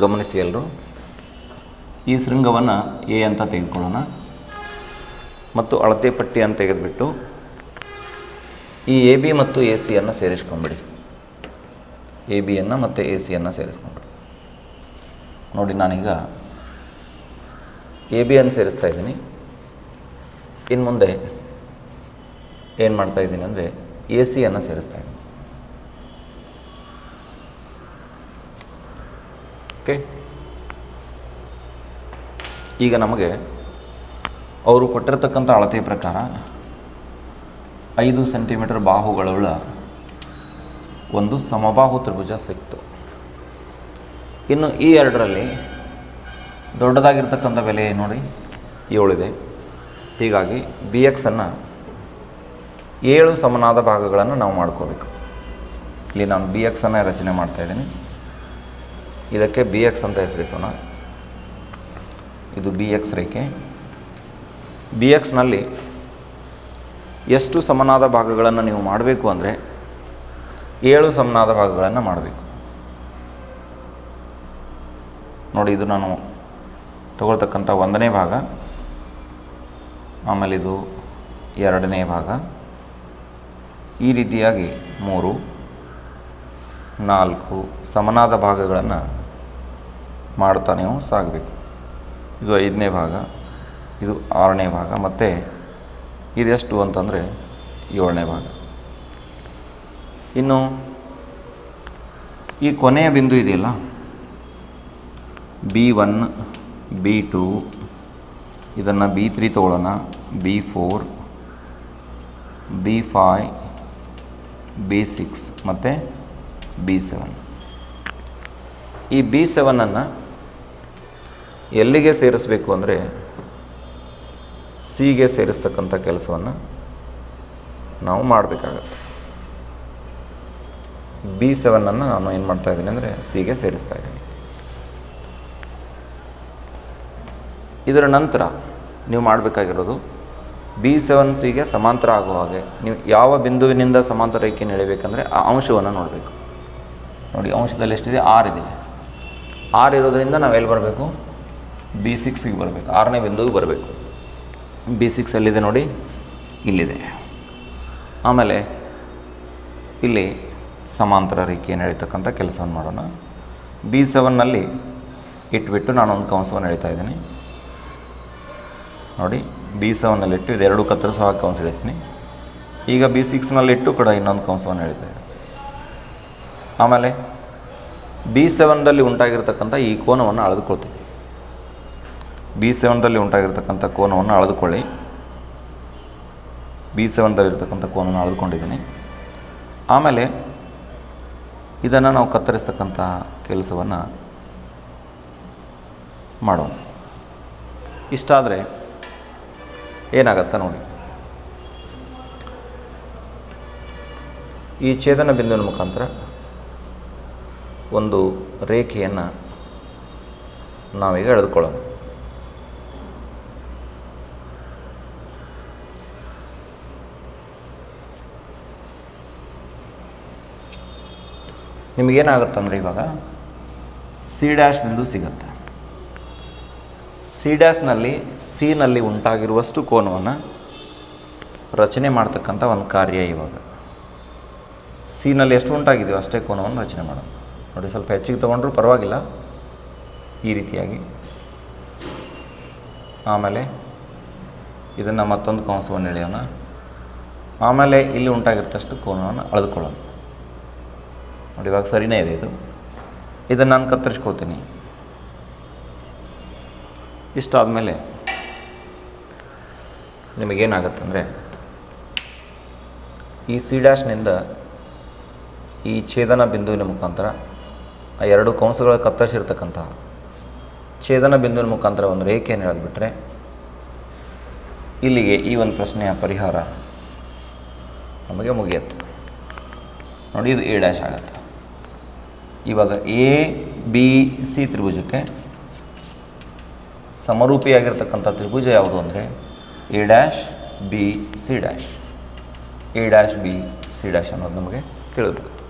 ಗಮನಿಸಿ ಎಲ್ಲರೂ. ಈ ಶೃಂಗವನ್ನು A ಅಂತ ತೆಗೆದುಕೊಳ್ಳೋಣ ಮತ್ತು ಅಳತೆ ಪಟ್ಟಿಯನ್ನು ತೆಗೆದುಬಿಟ್ಟು ಈ AB ಮತ್ತು AC ಸೇರಿಸ್ಕೊಂಬಿಡಿ. ABಯನ್ನು ಮತ್ತು AC ಸೇರಿಸ್ಕೊಂಬಿಡಿ. ನೋಡಿ, ನಾನೀಗ ABಯನ್ನು ಸೇರಿಸ್ತಾ ಇದ್ದೀನಿ. ಇನ್ನು ಮುಂದೆ ಏನು ಮಾಡ್ತಾ ಇದ್ದೀನಿ ಅಂದರೆ AC ಸೇರಿಸ್ತಾ ಇದ್ದೀನಿ. ಓಕೆ, ಈಗ ನಮಗೆ ಅವರು ಕೊಟ್ಟಿರತಕ್ಕಂಥ ಅಳತೆ ಪ್ರಕಾರ 5 ಸೆಂಟಿಮೀಟರ್ ಬಾಹುಗಳುಳ್ಳ ಒಂದು ಸಮಬಾಹು ತ್ರಿಭುಜ ಸಿಕ್ತು. ಇನ್ನು ಈ ಎರಡರಲ್ಲಿ ದೊಡ್ಡದಾಗಿರ್ತಕ್ಕಂಥ ಬೆಲೆ ನೋಡಿ 7 ಇದೆ. ಹೀಗಾಗಿ BX 7 ಸಮನಾದ ಭಾಗಗಳನ್ನು ನಾವು ಮಾಡ್ಕೋಬೇಕು. ಇಲ್ಲಿ ನಾನು BX ರಚನೆ ಮಾಡ್ತಾಯಿದ್ದೀನಿ. ಇದಕ್ಕೆ BX ಅಂತ ಹೆಸರಿಸೋಣ. ಇದು BX ರೇಖೆ. BX ನಲ್ಲಿ ಎಷ್ಟು ಸಮನಾದ ಭಾಗಗಳನ್ನು ನೀವು ಮಾಡಬೇಕು ಅಂದರೆ 7 ಸಮನಾದ ಭಾಗಗಳನ್ನು ಮಾಡಬೇಕು. ನೋಡಿ, ಇದು ನಾನು ತಗೊಳ್ತಕ್ಕಂಥ 1ನೇ ಭಾಗ, ಆಮೇಲೆ ಇದು ಎರಡನೇ ಭಾಗ, ಈ ರೀತಿಯಾಗಿ 3, 4 ಸಮನಾದ ಭಾಗಗಳನ್ನು ಮಾಡ್ತಾ ನೀವು ಸಾಗಬೇಕು. ಇದು 5ನೇ ಭಾಗ, ಇದು 6ನೇ ಭಾಗ, ಮತ್ತು ಇದೆಷ್ಟು ಅಂತಂದರೆ 7ನೇ ಭಾಗ. ಇನ್ನು ಈ ಕೊನೆಯ ಬಿಂದು ಇದೆಯಲ್ಲ, B1, B2, ಇದನ್ನು B3 ತಗೊಳ್ಳೋಣ, B4, B5, B6 ಮತ್ತು B7. ಈ B7ಅನ್ನು ಎಲ್ಲಿಗೆ ಸೇರಿಸಬೇಕು ಅಂದರೆ ಸಿಗೆ ಸೇರಿಸ್ತಕ್ಕಂಥ ಕೆಲಸವನ್ನು ನಾವು ಮಾಡಬೇಕಾಗತ್ತೆ. B7ಅನ್ನು ನಾನು ಏನು ಮಾಡ್ತಾಯಿದ್ದೀನಿ ಅಂದರೆ ಸಿಗೆ ಸೇರಿಸ್ತಾ ಇದ್ದೀನಿ. ಇದರ ನಂತರ ನೀವು ಮಾಡಬೇಕಾಗಿರೋದು B7 ಸಿಗೆ ಸಮಾಂತರ ಆಗುವ ಹಾಗೆ ನೀವು ಯಾವ ಬಿಂದುವಿನಿಂದ ಸಮಾಂತರ ರೇಖೆಯನ್ನು ಎಳೆಯಬೇಕಂದ್ರೆ ಆ ಅಂಶವನ್ನು ನೋಡಬೇಕು. ನೋಡಿ, ಅಂಶದಲ್ಲಿ ಎಷ್ಟಿದೆ? 6 ಇದೆ. 6 ಇರೋದರಿಂದ ನಾವು ಎಲ್ಲಿ ಬರಬೇಕು? B6ಗೆ ಬರಬೇಕು, 6ನೇ ಬಿಂದುವಿಗೆ ಬರಬೇಕು. B6 ಎಲ್ಲಿದೆ ನೋಡಿ, ಇಲ್ಲಿದೆ. ಆಮೇಲೆ ಇಲ್ಲಿ ಸಮಾಂತರ ರೇಖೆಯನ್ನು ಎಳಿತಕ್ಕಂಥ ಕೆಲಸವನ್ನು ಮಾಡೋಣ. B7ನಲ್ಲಿ ಇಟ್ಬಿಟ್ಟು ನಾನು ಒಂದು ಕಂಸವನ್ನು ಎಳಿತಾ ಇದ್ದೀನಿ. ನೋಡಿ, B7ನಲ್ಲಿ ಇಟ್ಟು ಇದೆರಡು ಕತ್ತರಿಸೋ ಹಾಕಿ ಕಂಸ ಎಳಿತೀನಿ. ಈಗ B6ನಲ್ಲಿ ಇಟ್ಟು ಕೂಡ ಇನ್ನೊಂದು ಕಂಸವನ್ನು ಎಳಿತಾ ಇದ್ದೀನಿ. ಆಮೇಲೆ B7ದಲ್ಲಿ ಉಂಟಾಗಿರ್ತಕ್ಕಂಥ ಈ ಕೋನವನ್ನು ಅಳೆದುಕೊಳ್ತೀನಿ. B7ದಲ್ಲಿ ಉಂಟಾಗಿರ್ತಕ್ಕಂಥ ಕೋನವನ್ನು ಅಳೆದುಕೊಳ್ಳಿ. B7ದಲ್ಲಿರ್ತಕ್ಕಂಥ ಕೋನವನ್ನು ಅಳೆದುಕೊಂಡಿದ್ದೀನಿ. ಆಮೇಲೆ ಇದನ್ನು ನಾವು ಕತ್ತರಿಸ್ತಕ್ಕಂಥ ಕೆಲಸವನ್ನು ಮಾಡೋಣ. ಇಷ್ಟಾದರೆ ಏನಾಗತ್ತಾ ನೋಡಿ, ಈ ಛೇದನ ಬಿಂದುವಿನ ಮುಖಾಂತರ ಒಂದು ರೇಖೆಯನ್ನು ನಾವೀಗ ಎಳೆದುಕೊಳ್ಳೋಣ. ನಿಮಗೇನಾಗುತ್ತಂದರೆ ಇವಾಗ C' ಬಿಂದು ಸಿಗುತ್ತೆ. C''ನಲ್ಲಿ ಸಿನಲ್ಲಿ ಉಂಟಾಗಿರುವಷ್ಟು ಕೋನವನ್ನು ರಚನೆ ಮಾಡ್ತಕ್ಕಂಥ ಒಂದು ಕಾರ್ಯ ಇವಾಗ. ಸಿನಲ್ಲಿ ಎಷ್ಟು ಉಂಟಾಗಿದೆಯೋ ಅಷ್ಟೇ ಕೋನವನ್ನು ರಚನೆ ಮಾಡೋಣ. ನೋಡಿ, ಸ್ವಲ್ಪ ಹೆಚ್ಚಿಗೆ ತೊಗೊಂಡ್ರೂ ಪರವಾಗಿಲ್ಲ, ಈ ರೀತಿಯಾಗಿ. ಆಮೇಲೆ ಇದನ್ನು ಮತ್ತೊಂದು ಕಂಸವನ್ನು ಎಳೆಯೋಣ. ಆಮೇಲೆ ಇಲ್ಲಿ ಉಂಟಾಗಿರ್ತಷ್ಟು ಕೋನವನ್ನು ಅಳೆದುಕೊಳ್ಳೋಣ. ನೋಡಿ, ಇವಾಗ ಸರಿನೇ ಇದೆ ಇದು. ಇದನ್ನು ನಾನು ಕತ್ತರಿಸ್ಕೊಳ್ತೀನಿ. ಇಷ್ಟಾದಮೇಲೆ ನಿಮಗೇನಾಗತ್ತಂದರೆ ಈ C''ನಿಂದ ಈ ಛೇದನ ಬಿಂದುವಿನ ಮುಖಾಂತರ ಆ ಎರಡು ಕಂಸಗಳ ಕತ್ತರಿಸಿರ್ತಕ್ಕಂಥ ಛೇದನ ಬಿಂದುವಿನ ಮುಖಾಂತರ ಒಂದು ರೇಖೆಯನ್ನು ಎಳೆದುಬಿಟ್ರೆ ಇಲ್ಲಿಗೆ ಈ ಒಂದು ಪ್ರಶ್ನೆಯ ಪರಿಹಾರ ನಮಗೆ ಮುಗಿಯುತ್ತೆ. ನೋಡಿ, ಇದು A' ಆಗುತ್ತೆ. ಇವಾಗ ABC ತ್ರಿಭುಜಕ್ಕೆ ಸಮರೂಪಿಯಾಗಿರ್ತಕ್ಕಂಥ ತ್ರಿಭುಜ ಯಾವುದು ಅಂದರೆ A', B, C'. A', B, C' ಅನ್ನೋದು ನಮಗೆ ತಿಳಿದುಬರುತ್ತೆ.